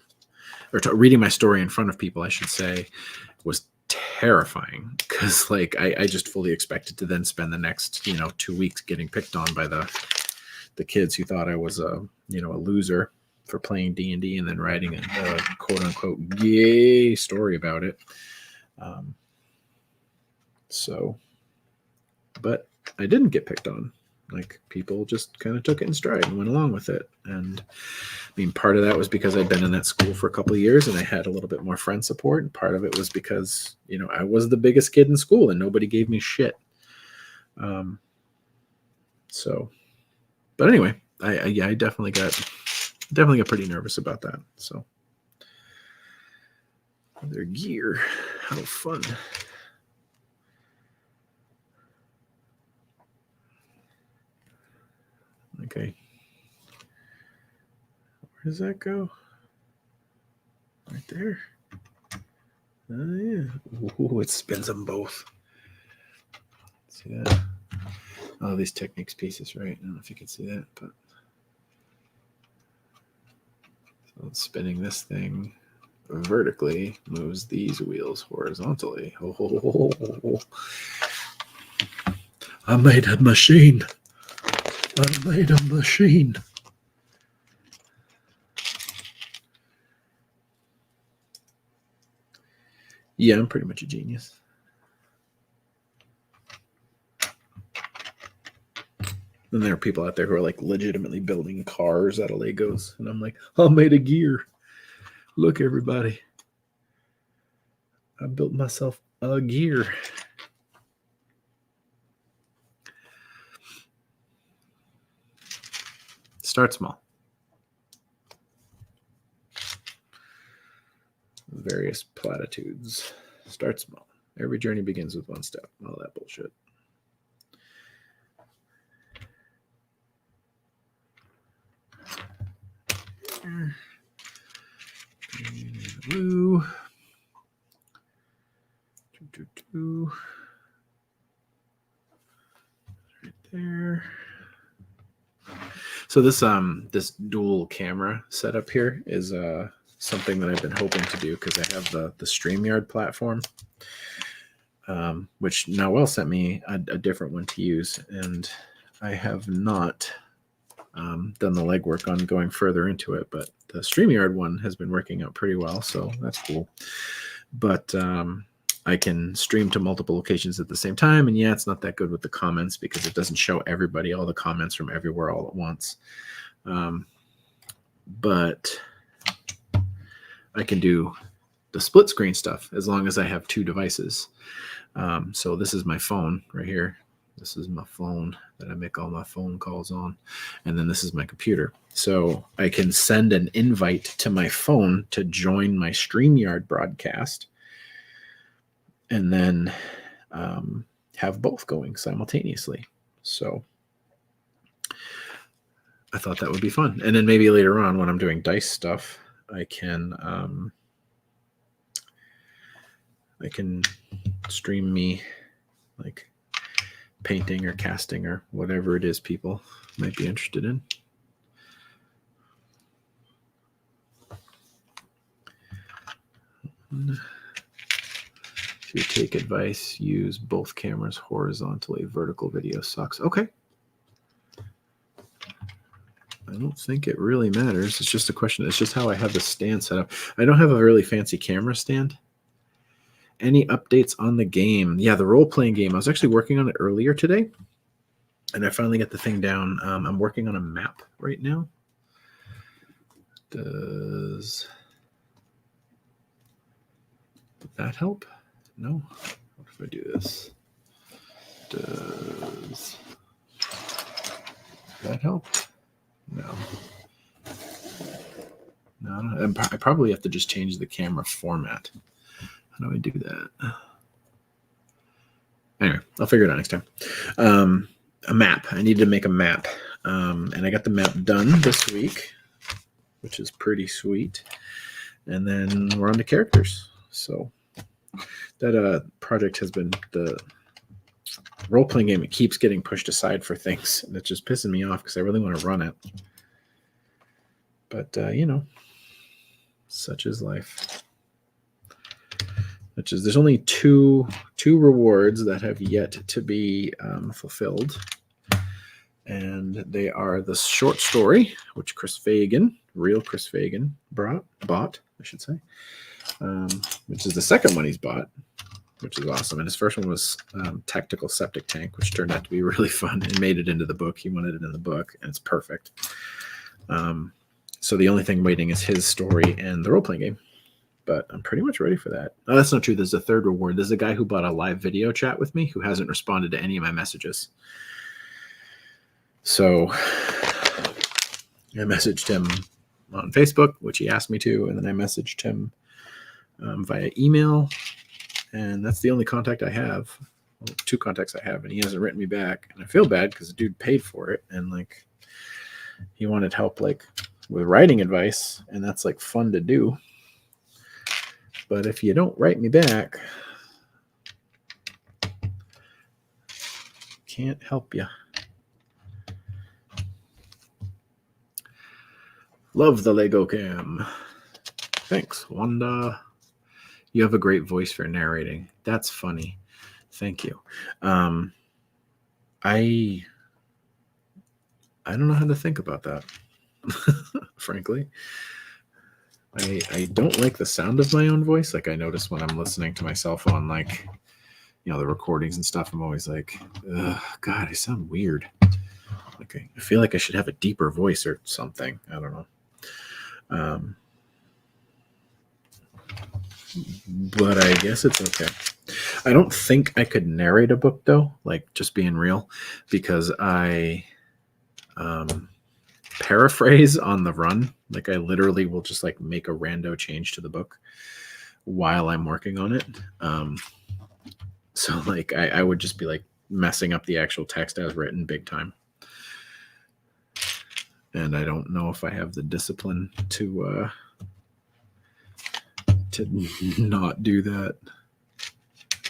or reading my story in front of people, I should say, was terrifying, because like I just fully expected to then spend the next 2 weeks getting picked on by the kids who thought I was a loser for playing D&D and then writing a quote unquote gay story about it. But I didn't get picked on. Like, people just kind of took it in stride and went along with it. And I mean, part of that was because I'd been in that school for a couple of years and I had a little bit more friend support. And part of it was because, I was the biggest kid in school and nobody gave me shit. But anyway, I definitely got pretty nervous about that. So their gear, how fun. Okay. Where does that go? Right there. Oh, yeah. Ooh, it spins them both. See that? Oh, these Technics pieces, right? I don't know if you can see that, but so spinning this thing vertically moves these wheels horizontally. Oh. I made a machine. Yeah, I'm pretty much a genius. And there are people out there who are like legitimately building cars out of Legos. And I'm like, I made a gear. Look, everybody. I built myself a gear. Start small. Various platitudes. Start small. Every journey begins with one step. All that bullshit. blue. Right there. So this dual camera setup here is something that I've been hoping to do because I have the StreamYard platform, which Noel sent me a different one to use, and I have not done the legwork on going further into it, but the StreamYard one has been working out pretty well, so that's cool. But I can stream to multiple locations at the same time, and yeah, it's not that good with the comments because it doesn't show everybody all the comments from everywhere all at once. But I can do the split screen stuff as long as I have two devices. So this is my phone right here. This is my phone that I make all my phone calls on. And then this is my computer. So I can send an invite to my phone to join my StreamYard broadcast and then have both going simultaneously. So I thought that would be fun. And then maybe later on when I'm doing dice stuff, I can stream me like painting or casting or whatever it is people might be interested in. If you take advice, use both cameras horizontally. Vertical video sucks. Okay. I don't think it really matters. It's just a question. It's just how I have the stand set up. I don't have a really fancy camera stand. Any updates on the game? Yeah, the role-playing game. I was actually working on it earlier today, and I finally got the thing down. I'm working on a map right now. Does that help? No? What if I do this? Does that help? No. No, I probably have to just change the camera format. How do I do that? Anyway, I'll figure it out next time. A map. I needed to make a map. And I got the map done this week, which is pretty sweet. And then we're on to characters. So that project has been the role-playing game. It keeps getting pushed aside for things. And it's just pissing me off because I really want to run it. But, such is life. There's only two rewards that have yet to be fulfilled. And they are the short story, which real Chris Fagan bought, I should say, which is the second one he's bought, which is awesome. And his first one was Tactical Septic Tank, which turned out to be really fun and made it into the book. He wanted it in the book, and it's perfect. So the only thing waiting is his story and the role-playing game. But I'm pretty much ready for that. Oh, that's not true. There's a third reward. There's a guy who bought a live video chat with me who hasn't responded to any of my messages. So I messaged him on Facebook, which he asked me to, and then I messaged him via email. And that's the only contact I have. Well, two contacts I have, and he hasn't written me back. And I feel bad because the dude paid for it, and he wanted help with writing advice, and that's fun to do. But if you don't write me back, can't help you. Love the Lego cam. Thanks, Wanda. You have a great voice for narrating. That's funny. Thank you. I don't know how to think about that, frankly. I don't like the sound of my own voice. I notice when I'm listening to myself on the recordings and stuff, I'm always like, ugh, God, I sound weird. I feel like I should have a deeper voice or something. I don't know. But I guess it's okay. I don't think I could narrate a book though, just being real, because I paraphrase on the run. I literally will just make a rando change to the book while I'm working on it. So I would just be messing up the actual text as written big time. And I don't know if I have the discipline to to not do that.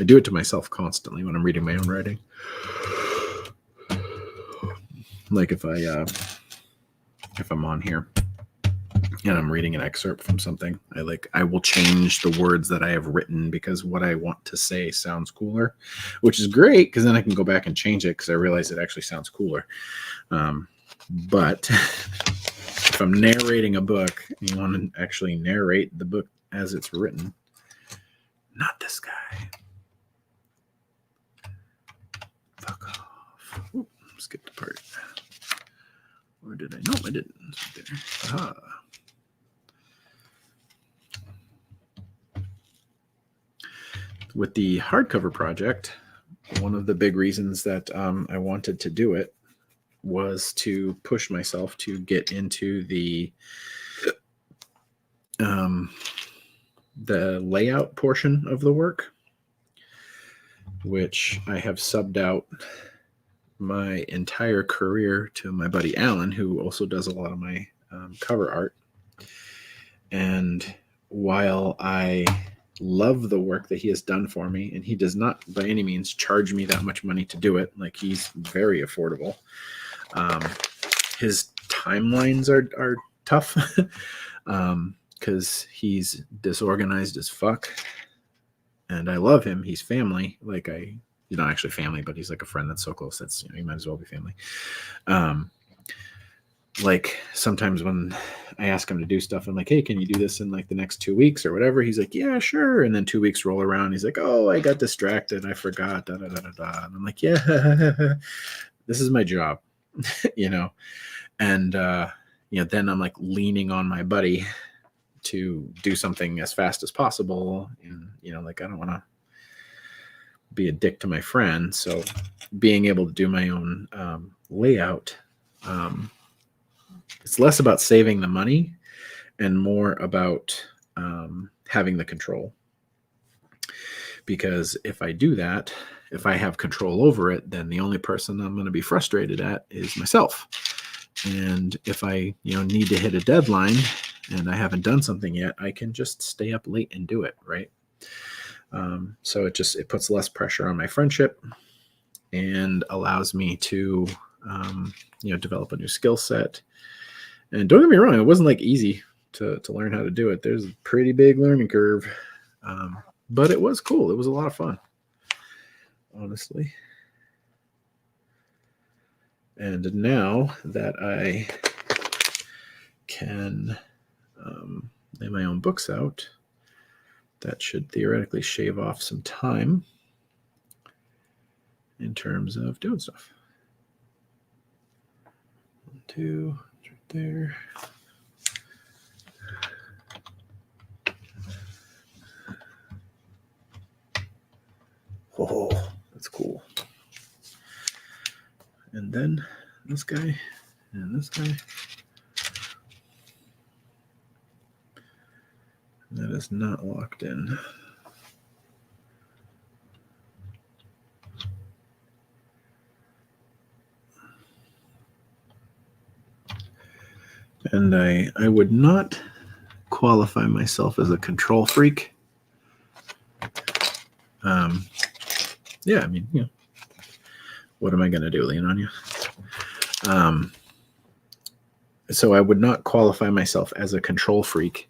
I do it to myself constantly when I'm reading my own writing. Like if I'm on here and I'm reading an excerpt from something, I will change the words that I have written because what I want to say sounds cooler, which is great because then I can go back and change it because I realize it actually sounds cooler. But if I'm narrating a book, you want to actually narrate the book as it's written. Not this guy. Fuck off. Ooh, skip the part. Or did I? No, I didn't. It's right there. Aha. With the hardcover project, one of the big reasons that I wanted to do it was to push myself to get into the layout portion of the work, which I have subbed out my entire career to my buddy Alan, who also does a lot of my cover art. And while I love the work that he has done for me, and he does not by any means charge me that much money to do it, like he's very affordable. His timelines are tough because he's disorganized as fuck, and I love him. He's family. He's not actually family, but he's like a friend that's so close that's, you might as well be family. Like sometimes when I ask him to do stuff, I'm like, hey, can you do this in like the next 2 weeks or whatever? He's like, yeah, sure. And then 2 weeks roll around. He's like, oh, I got distracted. I forgot. Da, da, da, da, da. And I'm like, yeah, this is my job, And, then I'm like leaning on my buddy to do something as fast as possible. And, I don't want to be a dick to my friend. So being able to do my own layout, it's less about saving the money and more about having the control. Because if I do that, if I have control over it, then the only person I'm going to be frustrated at is myself. And if I, need to hit a deadline and I haven't done something yet, I can just stay up late and do it, right? So it puts less pressure on my friendship and allows me to, develop a new skill set. And don't get me wrong, it wasn't like easy to learn how to do it. There's a pretty big learning curve, but it was cool. It was a lot of fun, honestly. And now that I can lay my own books out, that should theoretically shave off some time in terms of doing stuff. 1, 2, it's right there. Oh, that's cool. And then this guy and this guy. That is not locked in. And I would not qualify myself as a control freak. Yeah, I mean, what am I going to do, lean on you? So I would not qualify myself as a control freak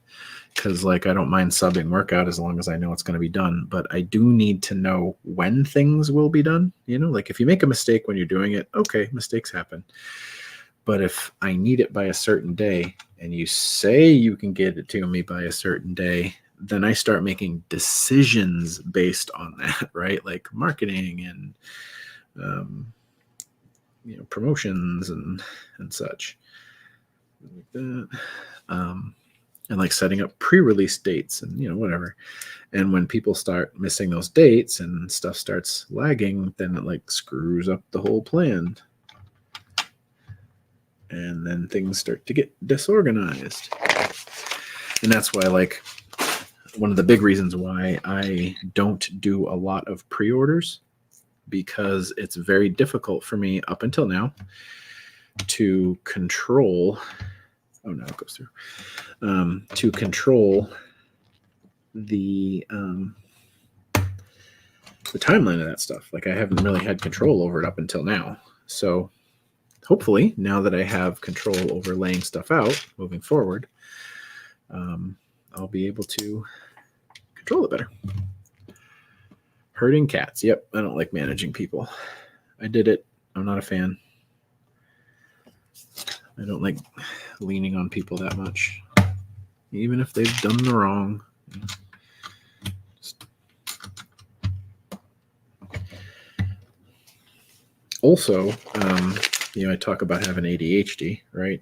because, I don't mind subbing work out as long as I know it's going to be done. But I do need to know when things will be done. If you make a mistake when you're doing it, okay, mistakes happen. But if I need it by a certain day and you say you can get it to me by a certain day, then I start making decisions based on that, right? Like marketing and, promotions and such. Like that. And like setting up pre-release dates and, whatever. And when people start missing those dates and stuff starts lagging, then it screws up the whole plan. And then things start to get disorganized. And that's why, one of the big reasons why I don't do a lot of pre-orders, because it's very difficult for me up until now to control. Oh, no, it goes through. To control the timeline of that stuff. Like I haven't really had control over it up until now. So hopefully now that I have control over laying stuff out moving forward, I'll be able to control it better. Herding cats. Yep. I don't like managing people. I did it. I'm not a fan. I don't like leaning on people that much, even if they've done the wrong. Also, I talk about having ADHD, right?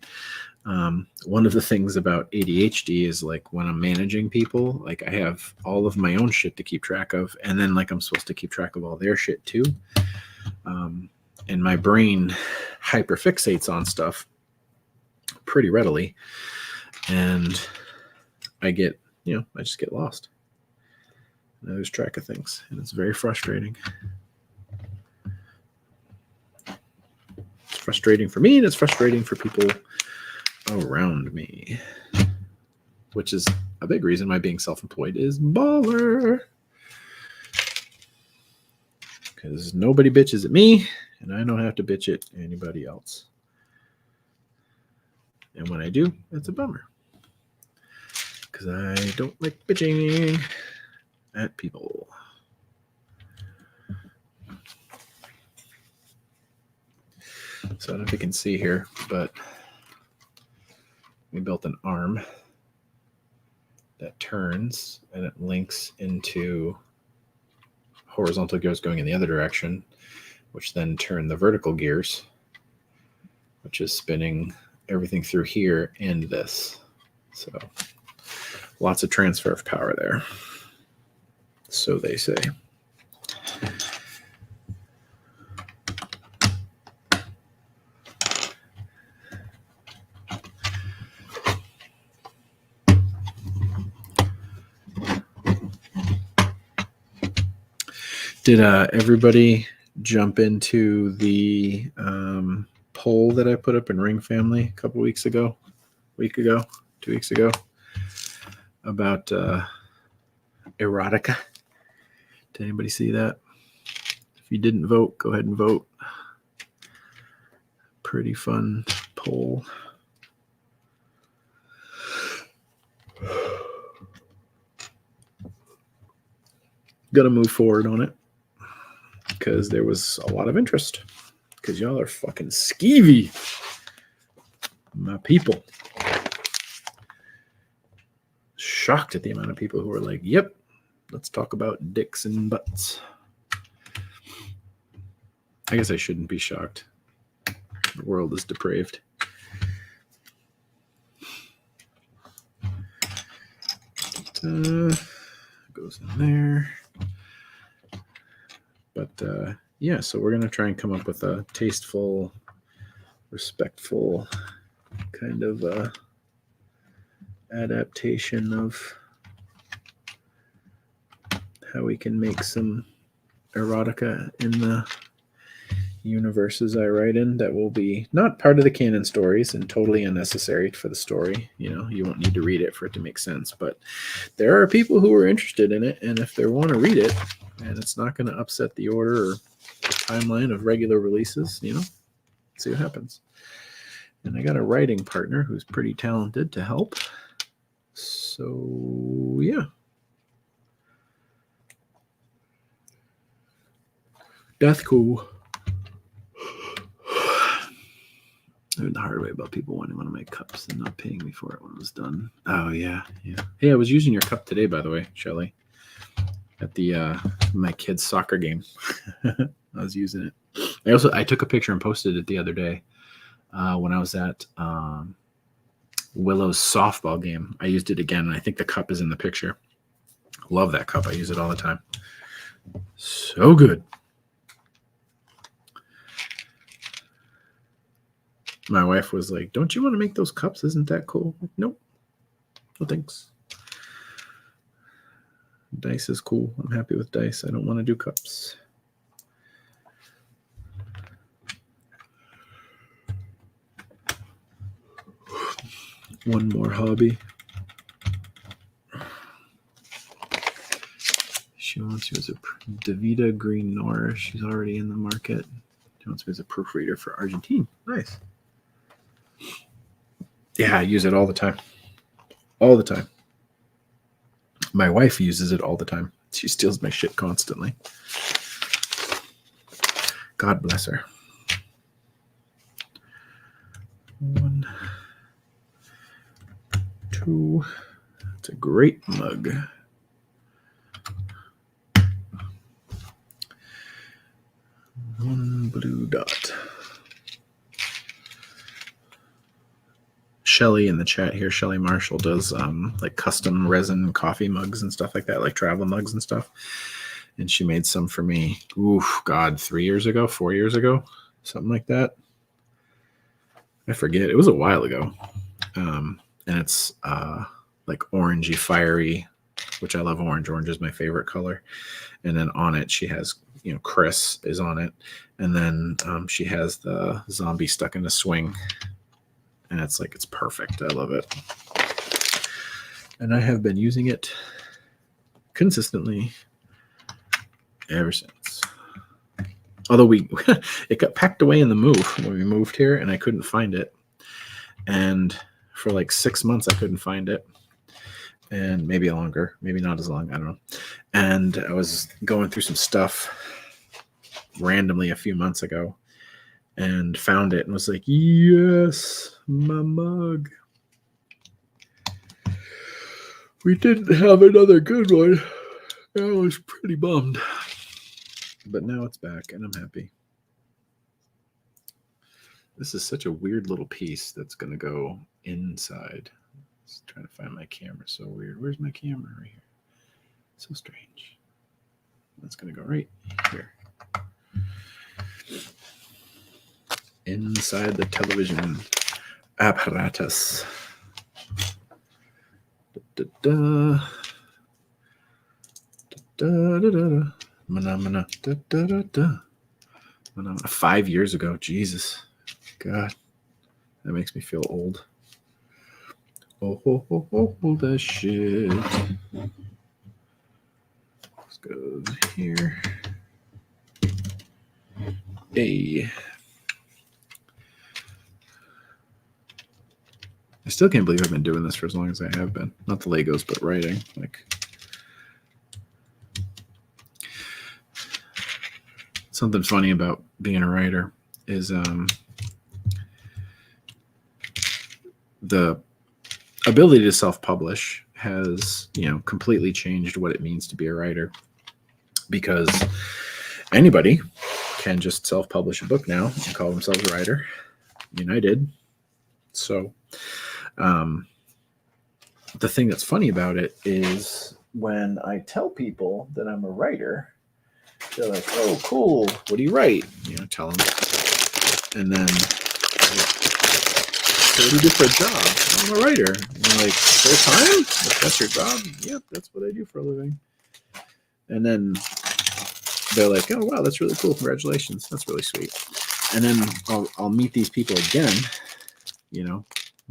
One of the things about ADHD is like when I'm managing people, like I have all of my own shit to keep track of, and then like I'm supposed to keep track of all their shit too. And my brain hyperfixates on stuff pretty readily, and I just get lost. And I lose track of things, and it's very frustrating. It's frustrating for me, and it's frustrating for people around me, which is a big reason why being self-employed is baller, because nobody bitches at me, and I don't have to bitch at anybody else. And when I do, it's a bummer, because I don't like bitching at people. So I don't know if you can see here, but we built an arm that turns and it links into horizontal gears going in the other direction, which then turn the vertical gears, which is spinning everything through here and this. So lots of transfer of power there. So they say. Did everybody jump into the poll that I put up in Ring Family a couple weeks ago, 2 weeks ago, about erotica? Did anybody see that? If you didn't vote, go ahead and vote. Pretty fun poll. Gonna move forward on it because there was a lot of interest, because y'all are fucking skeevy, my people. Shocked at the amount of people who were like, yep, let's talk about dicks and butts. I guess I shouldn't be shocked. The world is depraved. Goes in there. But yeah, so we're going to try and come up with a tasteful, respectful kind of adaptation of how we can make some erotica in the universes I write in that will be not part of the canon stories and totally unnecessary for the story. You won't need to read it for it to make sense, but there are people who are interested in it, and if they want to read it and it's not going to upset the order or the timeline of regular releases, see what happens. And I got a writing partner who's pretty talented to help. So yeah. That's cool. I learned the hard way about people wanting one of my cups and not paying me for it when it was done. Oh yeah. Hey, I was using your cup today, by the way, Shelly, at the my kid's soccer game. I was using it. I took a picture and posted it the other day when I was at Willow's softball game. I used it again, and I think the cup is in the picture. Love that cup. I use it all the time. So good. My wife was like, don't you want to make those cups? Isn't that cool? Like, nope. No thanks. Dice is cool. I'm happy with dice. I don't want to do cups. One more hobby. Davida Green Nora, she's already in the market. She wants me as a proofreader for Argentine. Nice. Yeah, I use it all the time. All the time. My wife uses it all the time. She steals my shit constantly. God bless her. 1, 2. It's a great mug. 1 blue dot. Shelly in the chat here, Shelly Marshall, does like custom resin coffee mugs and stuff like that, like travel mugs and stuff. And she made some for me. Oof, God, 3 years ago, 4 years ago, something like that. I forget. It was a while ago. And it's like orangey, fiery, which I love orange. Orange is my favorite color. And then on it, she has, Chris is on it. And then she has the zombie stuck in a swing. And it's perfect. I love it. And I have been using it consistently ever since. Although it got packed away in the move when we moved here, and I couldn't find it. And for like 6 months, I couldn't find it. And maybe longer, maybe not as long, I don't know. And I was going through some stuff randomly a few months ago and found it and was like, yes, my mug. We didn't have another good one. I was pretty bummed. But now it's back and I'm happy. This is such a weird little piece that's going to go inside. Just trying to find my camera. So weird. Where's my camera? Right here. So strange. That's going to go right here. Inside the television apparatus. Da, da, da, da, da, da. Mana, da, da, da, da. Mana. 5 years ago. Jesus. God. That makes me feel old. Oh, that shit. Let's go here. Hey. I still can't believe I've been doing this for as long as I have been. Not the Legos, but writing. Something funny about being a writer is the ability to self-publish has, completely changed what it means to be a writer, because anybody can just self-publish a book now and call themselves a writer. I did. So the thing that's funny about it is when I tell people that I'm a writer, they're like, oh, cool. What do you write? Tell them. And then, so what do you do for a job? I'm a writer. And like, full time? That's your job? Yep, that's what I do for a living. And then they're like, oh, wow, that's really cool. Congratulations. That's really sweet. And then I'll meet these people again,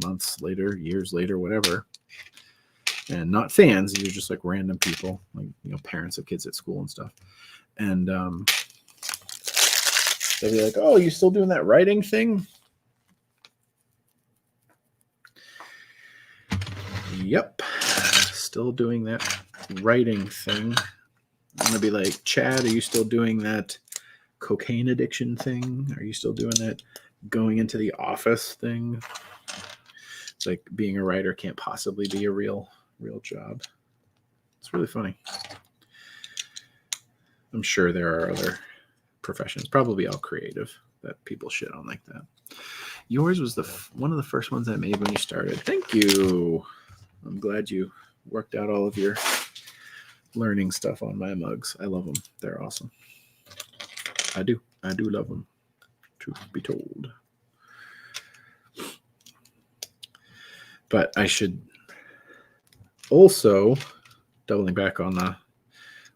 months later, years later, whatever. And not fans. These are just like random people, like, parents of kids at school and stuff. And they'll be like, oh, you still doing that writing thing? Yep. Still doing that writing thing. I'm going to be like, Chad, are you still doing that cocaine addiction thing? Are you still doing that going into the office thing? It's like being a writer can't possibly be a real job. It's really funny. I'm sure there are other professions, probably all creative, that people shit on like that. Yours was one of the first ones I made when you started. Thank you. I'm glad you worked out all of your learning stuff on my mugs. I love them. They're awesome. I do love them, truth be told. But I should also, doubling back on the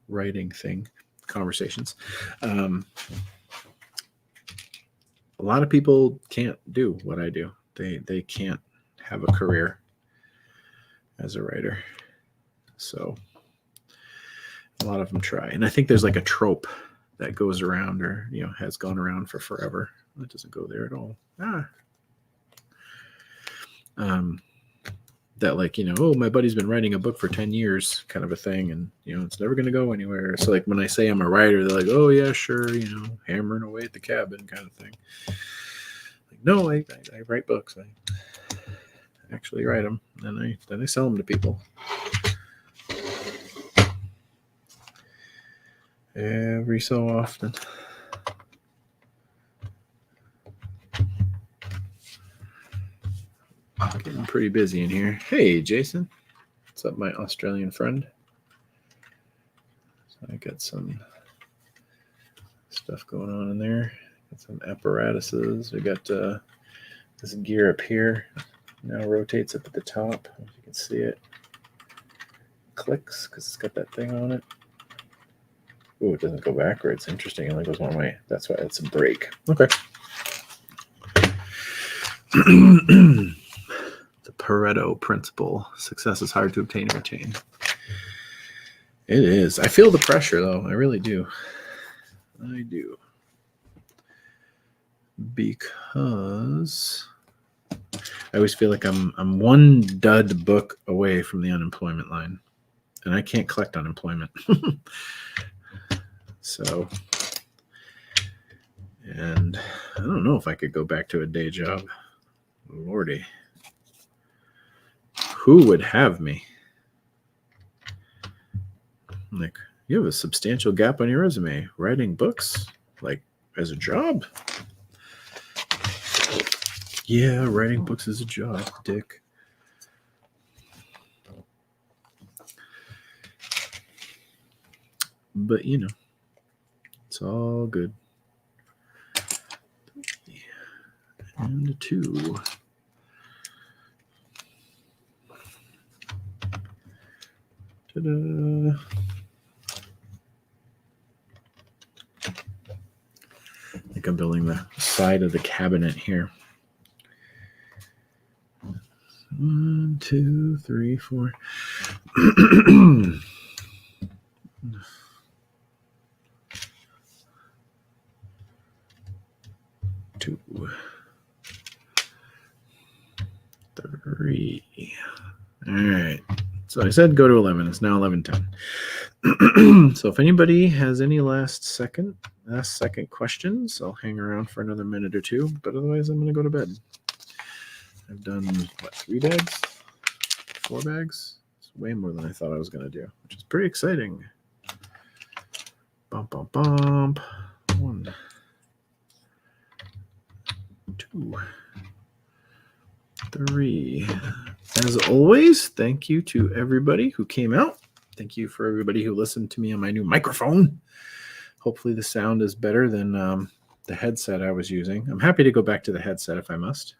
writing thing, conversations. A lot of people can't do what I do. They can't have a career as a writer. So A lot of them try. And I think there's like a trope that goes around or, has gone around for forever. That doesn't go there at all. That like, oh, my buddy's been writing a book for 10 years kind of a thing. And, it's never going to go anywhere. So like when I say I'm a writer, they're like, oh yeah, sure. Hammering away at the cabin kind of thing. Like, no, I write books. I actually write them. And then I sell them to people. Every so often. Getting pretty busy in here. Hey, Jason. What's up, my Australian friend? So I got some stuff going on in there. Got some apparatuses. We got this gear up here. Now rotates up at the top. If you can see it. Clicks because it's got that thing on it. Oh, it doesn't go backwards. Interesting. It only goes one way. That's why it's a brake. Okay. The Pareto principle. Success is hard to obtain and retain. It is. I feel the pressure, though. I really do. I do. Because I always feel like I'm one dud book away from the unemployment line. And I can't collect unemployment. So, and I don't know if I could go back to a day job. Lordy. Who would have me? Like, you have a substantial gap on your resume. Writing books, like, as a job? Yeah, writing books is a job, dick. But, it's all good. And a 2. Ta-da. I think I'm building the side of the cabinet here. 1, 2, 3, 4. 2, 3. All right. So I said go to 11. It's now 11:10. So if anybody has any last second questions, I'll hang around for another minute or two. But otherwise, I'm going to go to bed. I've done, 3 bags? 4 bags? It's way more than I thought I was going to do, which is pretty exciting. Bump, bump, bump. 1, 2, 3. As always, thank you to everybody who came out. Thank you for everybody who listened to me on my new microphone. Hopefully the sound is better than the headset I was using. I'm happy to go back to the headset if I must.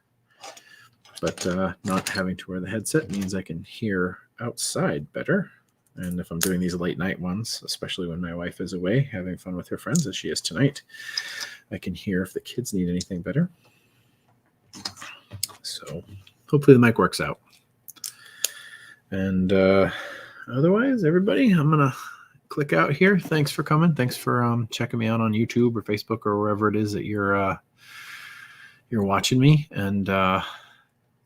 But not having to wear the headset means I can hear outside better. And if I'm doing these late night ones, especially when my wife is away having fun with her friends as she is tonight, I can hear if the kids need anything better. So hopefully the mic works out. And otherwise, everybody, I'm going to click out here. Thanks for coming. Thanks for checking me out on YouTube or Facebook or wherever it is that you're watching me. And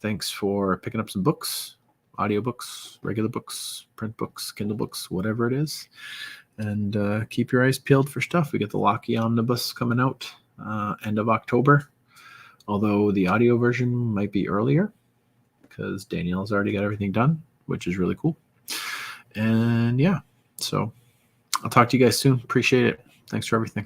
thanks for picking up some books, audiobooks, regular books, print books, Kindle books, whatever it is. And keep your eyes peeled for stuff. We got the Locky Omnibus coming out end of October. Although the audio version might be earlier because Danielle's already got everything done, which is really cool. And yeah, so I'll talk to you guys soon. Appreciate it. Thanks for everything.